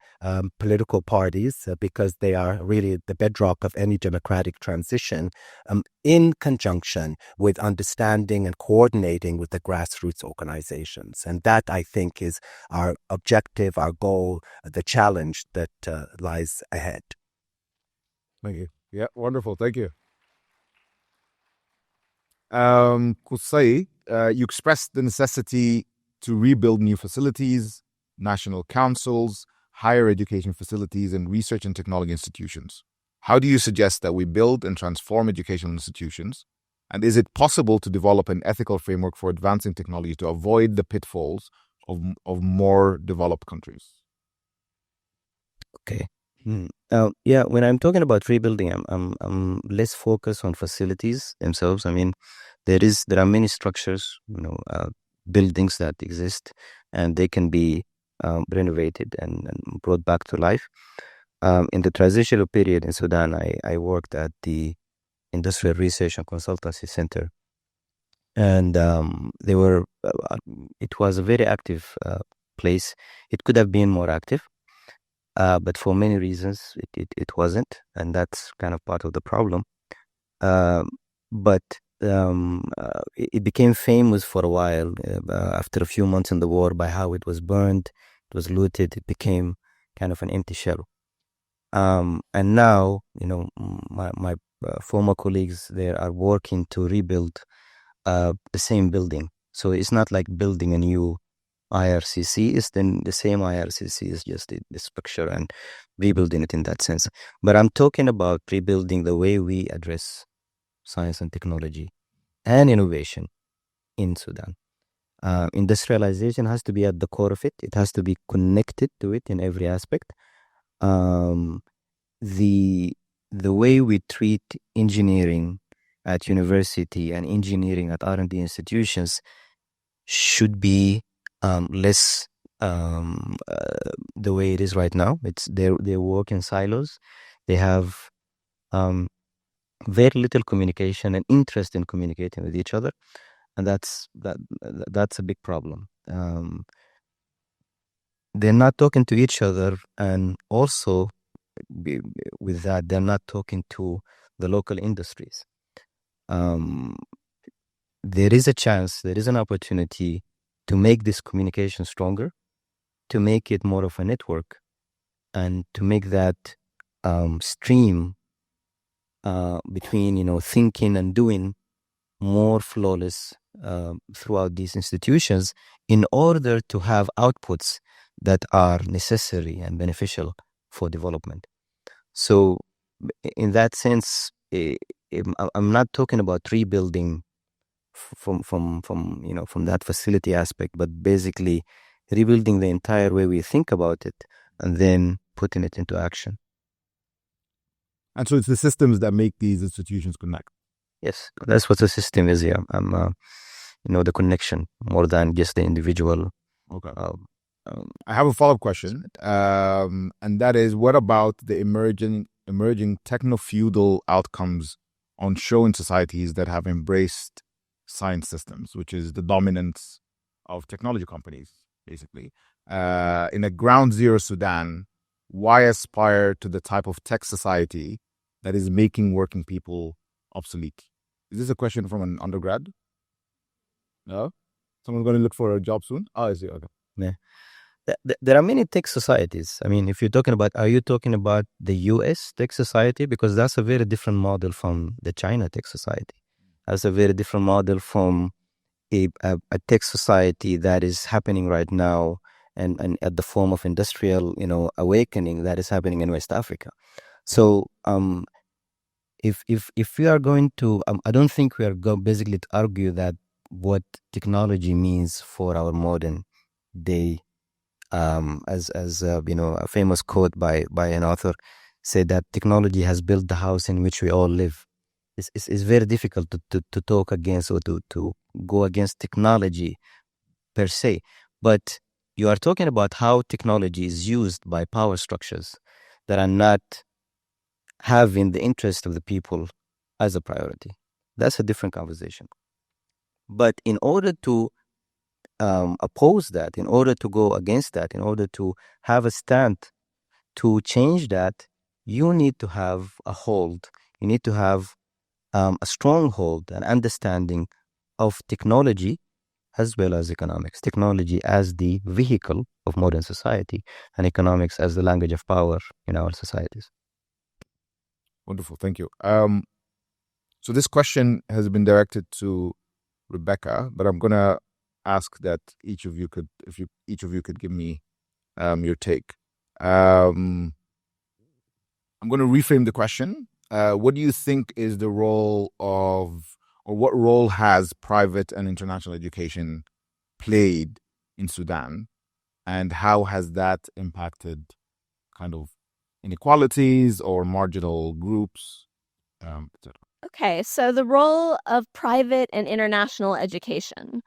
political parties because they are really the bedrock of any democratic transition, in conjunction with understanding and coordinating with the grassroots organizations. And that, I think, is our objective, our goal, the challenge that lies ahead. Thank you. Yeah, wonderful. Thank you. Gussai, you expressed the necessity to rebuild new facilities, national councils, higher education facilities, and research and technology institutions. How do you suggest that we build and transform educational institutions? And is it possible to develop an ethical framework for advancing technology to avoid the pitfalls of more developed countries? Okay. Yeah, when I'm talking about rebuilding, I'm less focused on facilities themselves. I mean, there are many structures, buildings that exist, and they can be renovated and brought back to life. In the transitional period in Sudan, I worked at the Industrial Research and Consultancy Center, and it was a very active place. It could have been more active. But for many reasons, it wasn't, and that's kind of part of the problem. But it became famous for a while after a few months in the war by how it was burned, it was looted, it became kind of an empty shell. And now, my former colleagues there are working to rebuild the same building. So it's not like building a new IRCC, is then the same IRCC, is just this picture and rebuilding it in that sense. But I'm talking about rebuilding the way we address science and technology and innovation in Sudan. Industrialization has to be at the core of it. It has to be connected to it in every aspect. The way we treat engineering at university and engineering at R&D institutions should be less the way it is right now. It's they work in silos. They have very little communication and interest in communicating with each other, and that's a big problem. They're not talking to each other, and also with that, they're not talking to the local industries. There is a chance, there is an opportunity to make this communication stronger, to make it more of a network, and to make that stream between thinking and doing more flawless throughout these institutions, in order to have outputs that are necessary and beneficial for development. So in that sense, I'm not talking about rebuilding from that facility aspect, but basically rebuilding the entire way we think about it and then putting it into action. And so it's the systems that make these institutions connect. Yes, that's what the system is here. The connection more than just the individual. Okay. I have a follow-up question, and that is, what about the emerging techno-feudal outcomes on show in societies that have embraced science systems, which is the dominance of technology companies, basically? In a ground zero Sudan, why aspire to the type of tech society that is making working people obsolete? Is this a question from an undergrad? No? Someone's going to look for a job soon? Oh, I see. Okay. Yeah. There are many tech societies. I mean, if you're talking about, are you talking about the US tech society? Because that's a very different model from the China tech society. That's a very different model from a tech society that is happening right now and at the form of industrial, awakening that is happening in West Africa. So, if we are going to, I don't think we are basically to argue that what technology means for our modern day. As a famous quote by an author said that technology has built the house in which we all live. It's very difficult to talk against or to go against technology per se, But you are talking about how technology is used by power structures that are not having the interest of the people as a priority. That's a different conversation. But in order to oppose that, in order to go against that, in order to have a stand to change that, you need to have a hold. You need to have a strong hold, an understanding of technology as well as economics. Technology as the vehicle of modern society, and economics as the language of power in our societies. Wonderful, thank you. So this question has been directed to Rebecca, but I'm gonna ask that each of you could give me your take. I'm going to reframe the question. What do you think is the role of, or what role has private and international education played in Sudan, and how has that impacted kind of inequalities or marginal groups, etc.? Okay, so the role of private and international education.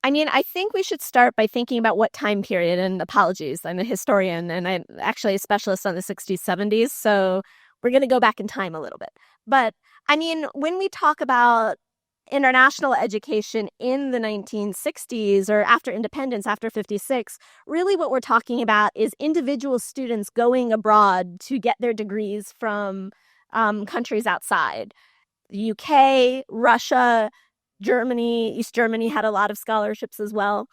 I mean, I think we should start by thinking about what time period, and apologies, I'm a historian and I'm actually a specialist on the 60s, 70s, so we're going to go back in time a little bit. But I mean, when we talk about international education in the 1960s or after independence, after 56, really what we're talking about is individual students going abroad to get their degrees from countries outside. The UK, Russia, Germany, East Germany had a lot of scholarships as well.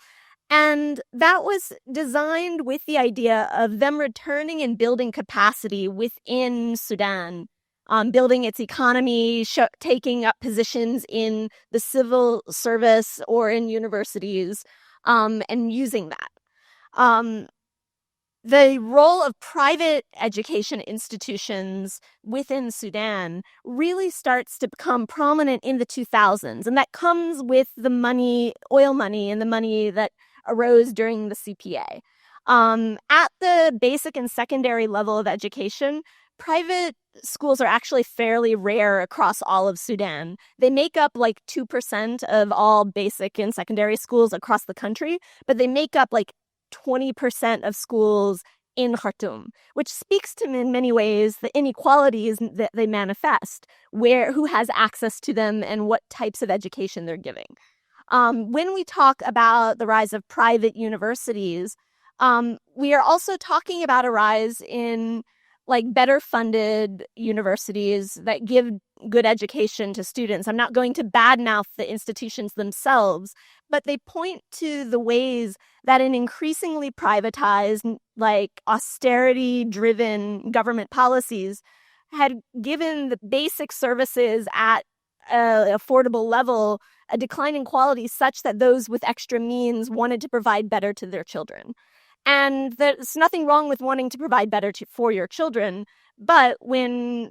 And that was designed with the idea of them returning and building capacity within Sudan, building its economy, taking up positions in the civil service or in universities, and using that. The role of private education institutions within Sudan really starts to become prominent in the 2000s, and that comes with the money, oil money, and the money that arose during the CPA. At the basic and secondary level of education, private schools are actually fairly rare across all of Sudan. They make up like 2% of all basic and secondary schools across the country, but they make up like 20% of schools in Khartoum, which speaks to, in many ways, the inequalities that they manifest, who has access to them and what types of education they're giving. When we talk about the rise of private universities, we are also talking about a rise in like better funded universities that give good education to students. I'm not going to badmouth the institutions themselves, but they point to the ways that an increasingly privatized, like austerity-driven government policies had given the basic services at an affordable level a decline in quality such that those with extra means wanted to provide better to their children. And there's nothing wrong with wanting to provide better for your children, but when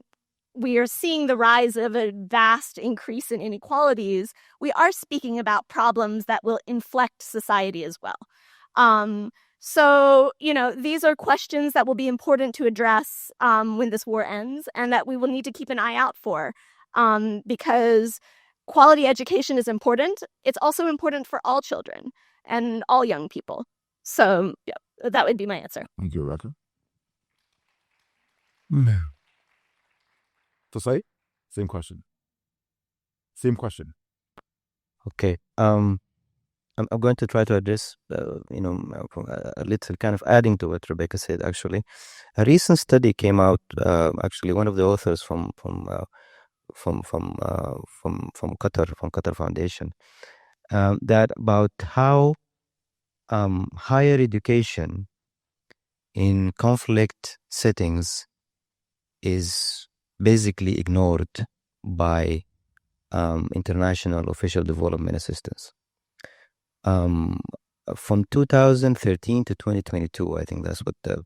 we are seeing the rise of a vast increase in inequalities, we are speaking about problems that will inflect society as well. So, these are questions that will be important to address when this war ends, and that we will need to keep an eye out for, because quality education is important. It's also important for all children and all young people. So, yeah, that would be my answer. Thank you, Rebecca. Gussai, same question. Okay. I'm going to try to address, a little kind of adding to what Rebecca said. Actually, a recent study came out. Actually, one of the authors from Qatar, from Qatar Foundation, that about how higher education in conflict settings is basically ignored by international official development assistance. From 2013 to 2022, I think that's what the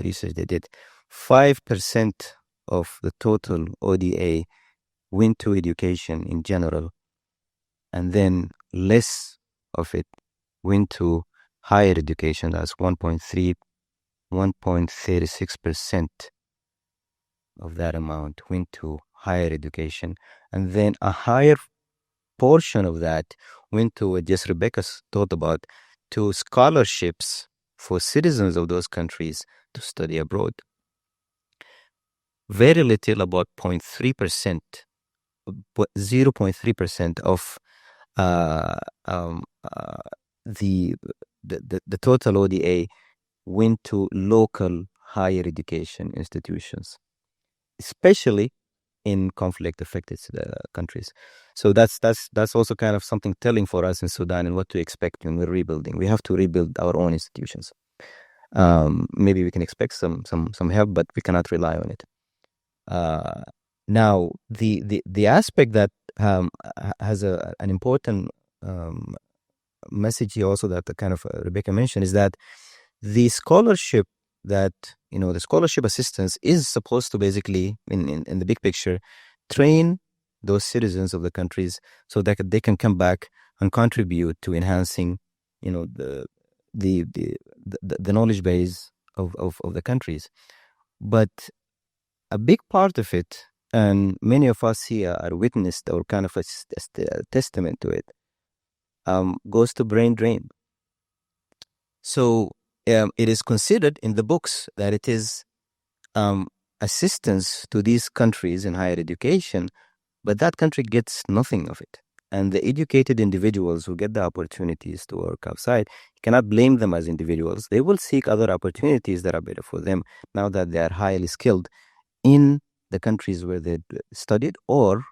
research they did, 5% of the total ODA went to education in general, and then less of it went to higher education. That's 1.36% of that amount went to higher education, and then a higher portion of that went to what just Rebecca thought about, to scholarships for citizens of those countries to study abroad. Very little, about 0.3%, 0.3% of the total ODA went to local higher education institutions, especially in conflict-affected countries. So that's also kind of something telling for us in Sudan and what to expect when we're rebuilding. We have to rebuild our own institutions. Maybe we can expect some help, but we cannot rely on it. Now, the aspect that has an important message here also that kind of Rebecca mentioned is that the scholarship that, the scholarship assistance is supposed to basically, in the big picture, train those citizens of the countries so that they can come back and contribute to enhancing, the knowledge base of the countries. But a big part of it, and many of us here are witnessed or kind of a testament to it, goes to brain drain. So it is considered in the books that it is assistance to these countries in higher education, but that country gets nothing of it. And the educated individuals who get the opportunities to work outside, you cannot blame them as individuals. They will seek other opportunities that are better for them now that they are highly skilled in the countries where they studied or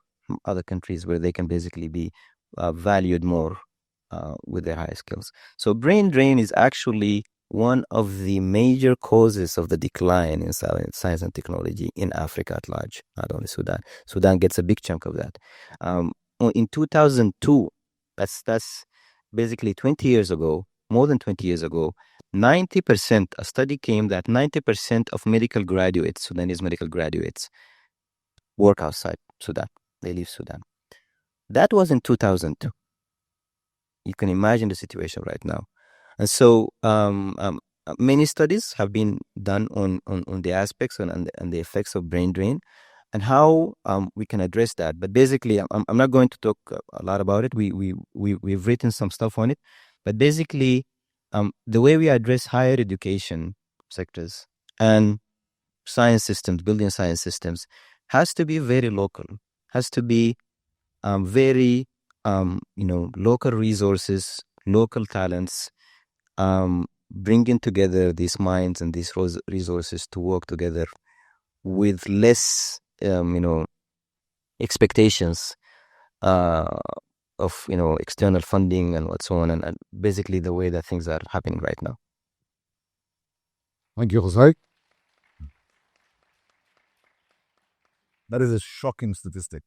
other countries where they can basically be valued more with their higher skills. So brain drain is actually one of the major causes of the decline in science and technology in Africa at large, not only Sudan. Sudan gets a big chunk of that. In 2002, that's basically 20 years ago, more than 20 years ago, 90%, a study came that 90% of medical graduates, Sudanese medical graduates, work outside Sudan. They leave Sudan. That was in 2002. You can imagine the situation right now. And so many studies have been done on the aspects and the effects of brain drain and how we can address that. But basically, I'm not going to talk a lot about it. We've written some stuff on it. But basically, the way we address higher education sectors and science systems, building science systems, has to be very local, has to be very, local resources, local talents, bringing together these minds and these resources to work together with less, expectations of, external funding and what's on, and basically the way that things are happening right now. Thank you, Gussai. That is a shocking statistic.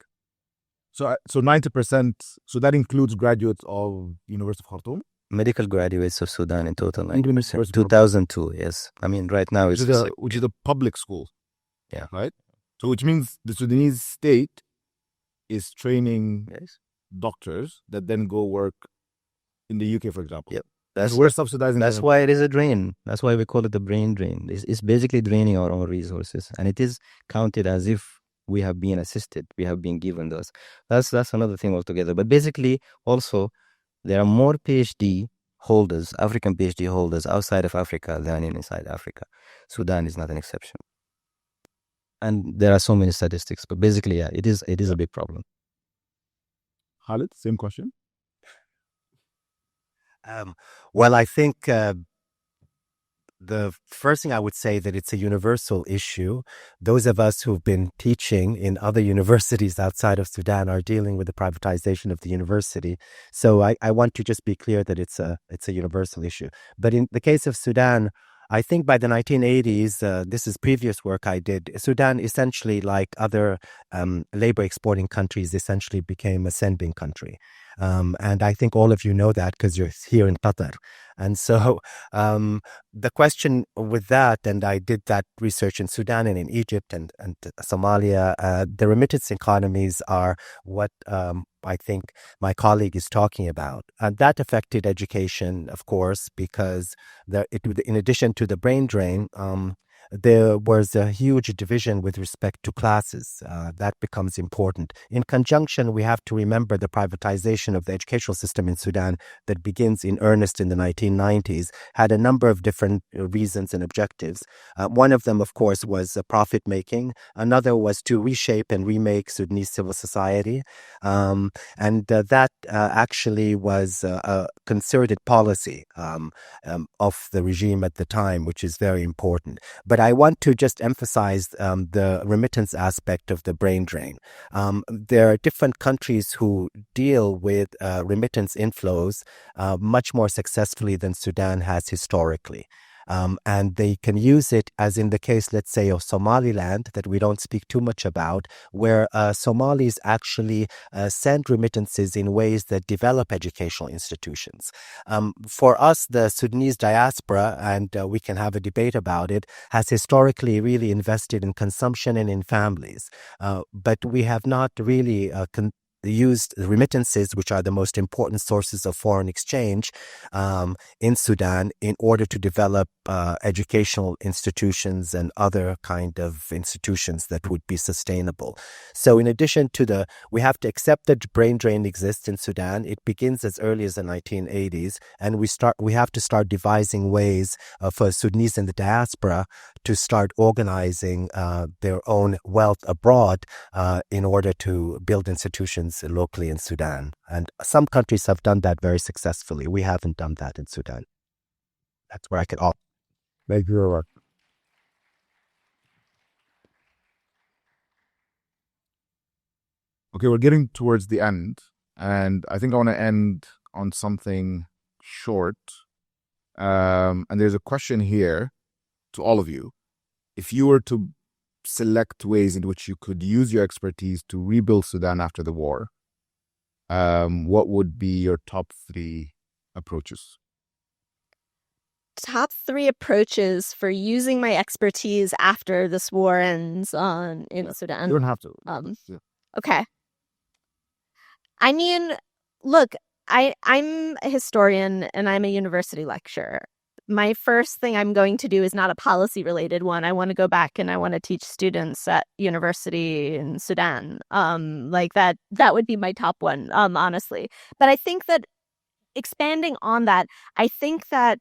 So 90%, so that includes graduates of University of Khartoum? Medical graduates of Sudan in total, 90%. 2002, yes. I mean, right now it's... Which is a public school. Yeah. Right? So which means the Sudanese state is training doctors that then go work in the UK, for example. Yep. We're subsidizing. That's why it is a drain. That's why we call it the brain drain. It's basically draining our own resources. And it is counted as if we have been assisted, we have been given those. That's another thing altogether. But basically, also, there are more PhD holders, African PhD holders outside of Africa than inside Africa. Sudan is not an exception. And there are so many statistics, but basically, yeah, it is a big problem. Khalid, same question. Well, I think the first thing I would say that it's a universal issue. Those of us who've been teaching in other universities outside of Sudan are dealing with the privatization of the university. So I want to just be clear that it's a universal issue. But in the case of Sudan, I think by the 1980s, this is previous work I did, Sudan essentially, like other labor exporting countries, essentially became a sending country. And I think all of you know that because you're here in Qatar. And so the question with that, and I did that research in Sudan and in Egypt and Somalia, the remittance economies are what I think my colleague is talking about. And that affected education, of course, because in addition to the brain drain, there was a huge division with respect to classes. That becomes important. In conjunction, we have to remember the privatization of the educational system in Sudan that begins in earnest in the 1990s, had a number of different reasons and objectives. One of them, of course, was profit making. Another was to reshape and remake Sudanese civil society. And that actually was a concerted policy of the regime at the time, which is very important. But I want to just emphasize the remittance aspect of the brain drain. There are different countries who deal with remittance inflows much more successfully than Sudan has historically. And they can use it, as in the case, let's say, of Somaliland, that we don't speak too much about, where Somalis actually send remittances in ways that develop educational institutions. For us, the Sudanese diaspora, and we can have a debate about it, has historically really invested in consumption and in families. But we have not really used remittances, which are the most important sources of foreign exchange in Sudan, in order to develop educational institutions and other kind of institutions that would be sustainable. So in addition to we have to accept that brain drain exists in Sudan. It begins as early as the 1980s, and we have to start devising ways for Sudanese in the diaspora to start organizing their own wealth abroad in order to build institutions locally in Sudan. And some countries have done that very successfully. We haven't done that in Sudan. That's where I could Thank you very much. Okay, we're getting towards the end, and I think I want to end on something short. And there's a question here to all of you. If you were to select ways in which you could use your expertise to rebuild Sudan after the war, what would be your top 3 approaches? Top 3 approaches for using my expertise after this war ends in Sudan. You don't have to. Okay. I mean, look, I'm a historian and I'm a university lecturer. My first thing I'm going to do is not a policy-related one. I want to go back and I want to teach students at university in Sudan. Like that would be my top one, honestly. But I think that expanding on that, I think that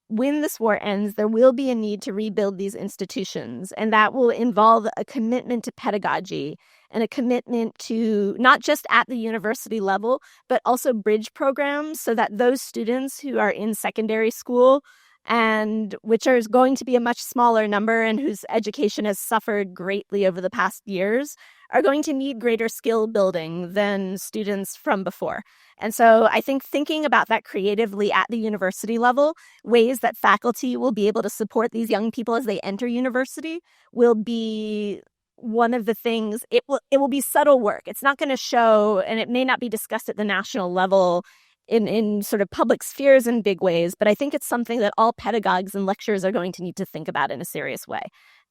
when this war ends, there will be a need to rebuild these institutions, and that will involve a commitment to pedagogy and a commitment to not just at the university level, but also bridge programs so that those students who are in secondary school, and which is going to be a much smaller number and whose education has suffered greatly over the past years, are going to need greater skill building than students from before. And so I think thinking about that creatively at the university level, ways that faculty will be able to support these young people as they enter university, will be one of the things. It will be subtle work. It's not going to show, and it may not be discussed at the national level in sort of public spheres in big ways, but I think it's something that all pedagogues and lecturers are going to need to think about in a serious way.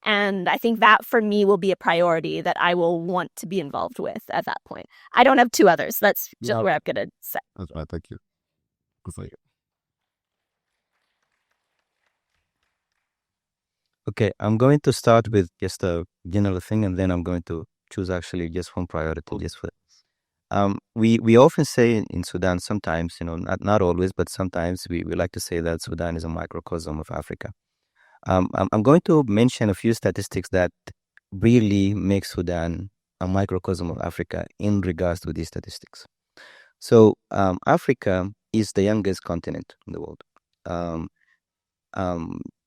And I think that for me will be a priority that I will want to be involved with at that point. I don't have 2 others. That's just where I'm going to say. That's right. Thank you. Okay, I'm going to start with just a general thing, and then I'm going to choose actually just one priority just for we often say in Sudan sometimes, not always, but sometimes we like to say that Sudan is a microcosm of Africa. I'm going to mention a few statistics that really make Sudan a microcosm of Africa in regards to these statistics. So Africa is the youngest continent in the world.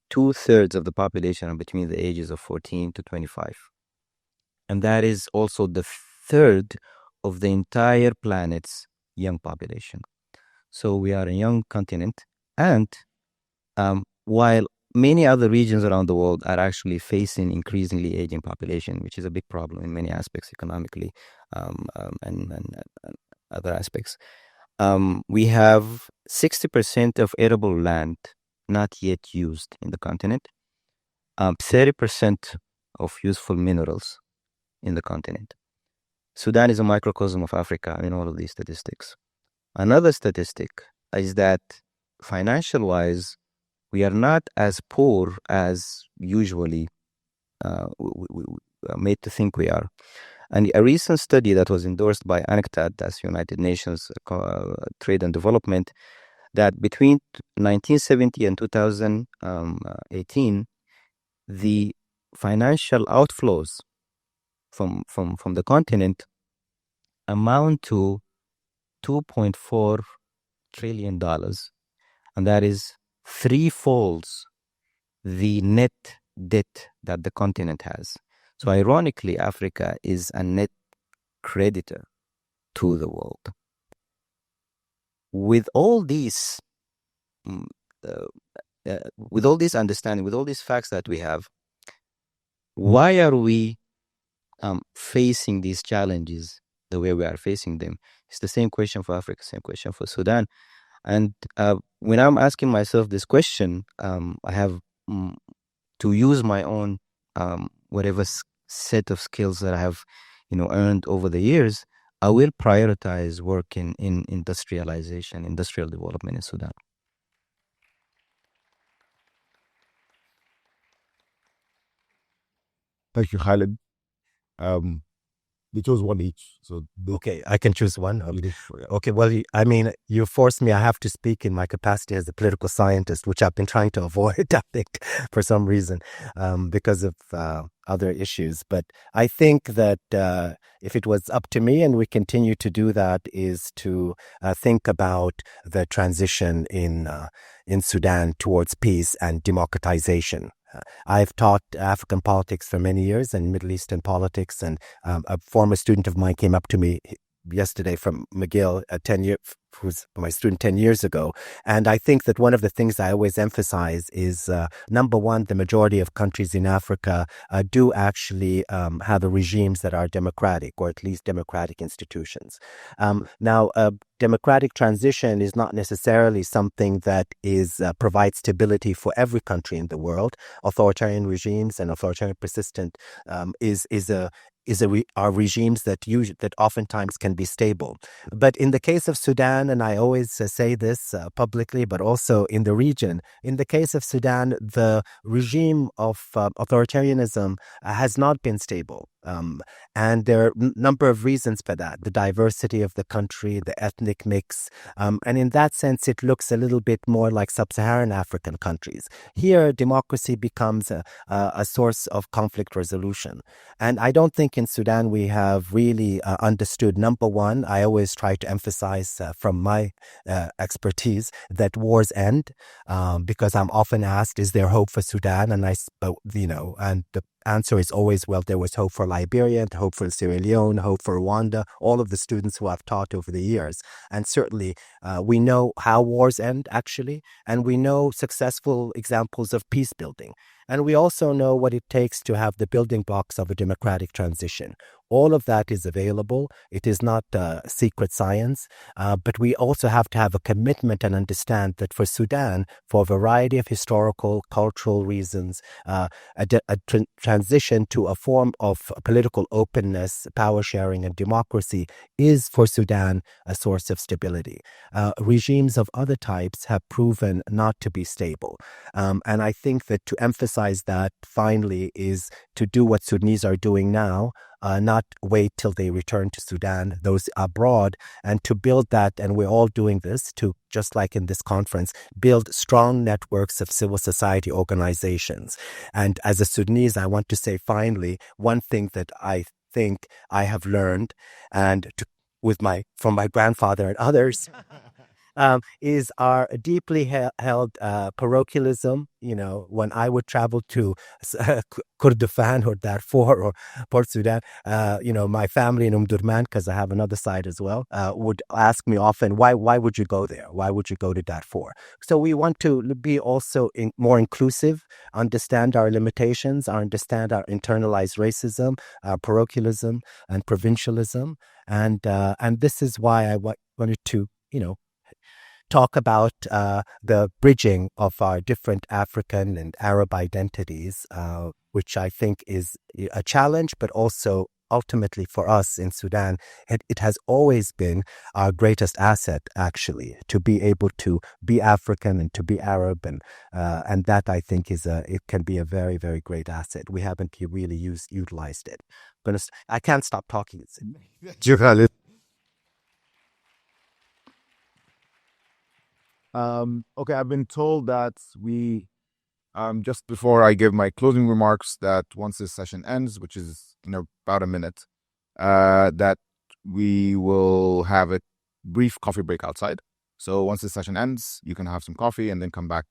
2/3 of the population are between the ages of 14 to 25. And that is also the third of the entire planet's young population. So we are a young continent, and while many other regions around the world are actually facing increasingly aging population, which is a big problem in many aspects, economically and other aspects, we have 60% of arable land not yet used in the continent, 30% of useful minerals in the continent. Sudan is a microcosm of Africa in all of these statistics. Another statistic is that financial-wise, we are not as poor as usually made to think we are. And a recent study that was endorsed by UNCTAD, that's United Nations Trade and Development, that between 1970 and 2018, the financial outflows from the continent amount to $2.4 trillion, and that is threefolds the net debt that the continent has. So ironically, Africa is a net creditor to the world. With all these, with all this understanding, with all these facts that we have, why are we facing these challenges the way we are facing them? It's the same question for Africa, same question for Sudan. And when I'm asking myself this question, I have to use my own whatever set of skills that I have, earned over the years. I will prioritize work in industrialization, industrial development in Sudan. Thank you, Khalid. They chose one each. So okay, I can choose one. yeah. Okay, well, you forced me. I have to speak in my capacity as a political scientist, which I've been trying to avoid, I think, for some reason, because of other issues. But I think that if it was up to me, and we continue to do that, is to think about the transition in Sudan towards peace and democratization. I've taught African politics for many years and Middle Eastern politics, and a former student of mine came up to me yesterday from McGill, who's my student 10 years ago. And I think that one of the things I always emphasize is, number one, the majority of countries in Africa do actually have regimes that are democratic, or at least democratic institutions. Now, democratic transition is not necessarily something that provides stability for every country in the world. Authoritarian regimes and authoritarian persistent are regimes that oftentimes can be stable. But in the case of Sudan, and I always say this publicly, but also in the region, in the case of Sudan, the regime of authoritarianism has not been stable. And there are a number of reasons for that: the diversity of the country, the ethnic mix. And in that sense, it looks a little bit more like sub-Saharan African countries. Here, democracy becomes a source of conflict resolution. And I don't think in Sudan we have really understood, number one, I always try to emphasize from my expertise that wars end, because I'm often asked, is there hope for Sudan? And and the answer is always, well, there was hope for Liberia, hope for Sierra Leone, hope for Rwanda, all of the students who I've taught over the years. And certainly we know how wars end, actually, and we know successful examples of peace building. And we also know what it takes to have the building blocks of a democratic transition. All of that is available. It is not secret science, but we also have to have a commitment and understand that for Sudan, for a variety of historical, cultural reasons, a transition to a form of political openness, power sharing, and democracy is for Sudan a source of stability. Regimes of other types have proven not to be stable. And I think that to emphasize that finally is to do what Sudanese are doing now, not wait till they return to Sudan, those abroad, and to build that, and we're all doing this, to, just like in this conference, build strong networks of civil society organizations. And as a Sudanese, I want to say finally, one thing that I think I have learned, and from my grandfather and others, is our deeply held parochialism. When I would travel to Kurdistan or Darfur or Port Sudan, my family in Durman, because I have another side as well, would ask me often, why would you go there? Why would you go to Darfur? So we want to be also more inclusive, understand our limitations, understand our internalized racism, our parochialism and provincialism. And this is why I wanted to, talk about the bridging of our different African and Arab identities, which I think is a challenge, but also ultimately for us in Sudan, it has always been our greatest asset, actually, to be able to be African and to be Arab, and that I think it can be a very, very great asset. We haven't really utilized it. But I can't stop talking. Khalid. Okay, I've been told that we, just before I give my closing remarks, that once this session ends, which is in about a minute, that we will have a brief coffee break outside. So once this session ends, you can have some coffee and then come back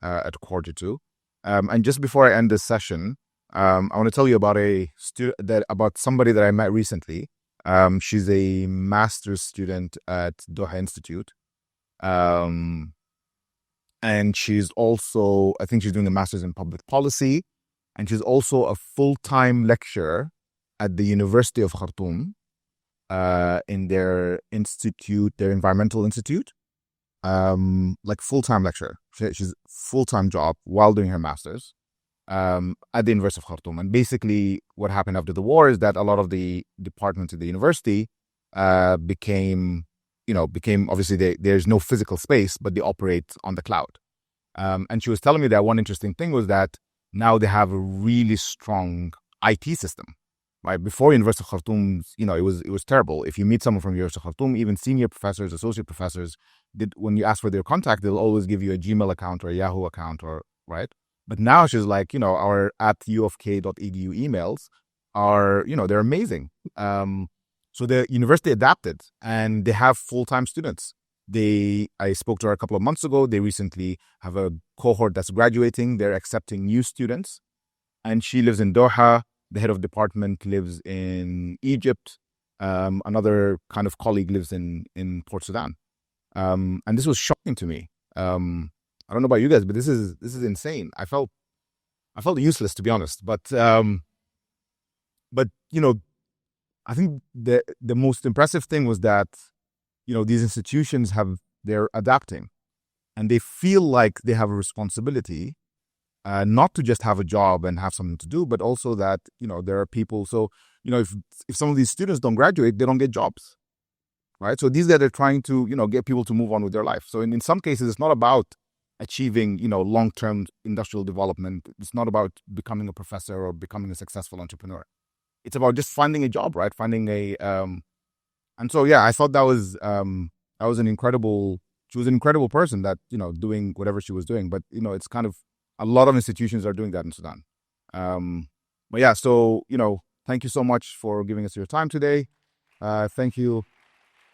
at 1:45. And just before I end this session, I want to tell you about about somebody that I met recently. She's a master's student at Doha Institute. And she's also, I think she's doing a master's in public policy, and she's also a full-time lecturer at the University of Khartoum, in their institute, their environmental institute, like full-time lecturer. She's full-time job while doing her master's, at the University of Khartoum. And basically what happened after the war is that a lot of the departments at the university became obviously there's no physical space, but they operate on the cloud. And she was telling me that one interesting thing was that now they have a really strong IT system. Right before University of Khartoum, it was terrible. If you meet someone from University of Khartoum, even senior professors, associate professors, when you ask for their contact, they'll always give you a Gmail account or a Yahoo account, or right. But now she's like, our at @ufk.edu emails are, they're amazing. So the university adapted, and they have full-time students. I spoke to her a couple of months ago. They recently have a cohort that's graduating. They're accepting new students, and she lives in Doha. The head of department lives in Egypt. Another kind of colleague lives in Port Sudan. And this was shocking to me. I don't know about you guys, but this is insane. I felt useless, to be honest. But I think the most impressive thing was that, these institutions they're adapting, and they feel like they have a responsibility, not to just have a job and have something to do, but also that, there are people. So, if some of these students don't graduate, they don't get jobs, right? So these guys are trying to, get people to move on with their life. So in some cases, it's not about achieving, long-term industrial development. It's not about becoming a professor or becoming a successful entrepreneur. It's about just finding a job, right? Finding and so, yeah, I thought that was an incredible, she was an incredible person that, doing whatever she was doing. But, it's kind of, a lot of institutions are doing that in Sudan. But yeah, so, thank you so much for giving us your time today. Thank you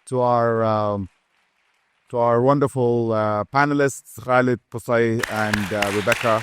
to our wonderful panelists, Khalid, Gussai, and Rebecca.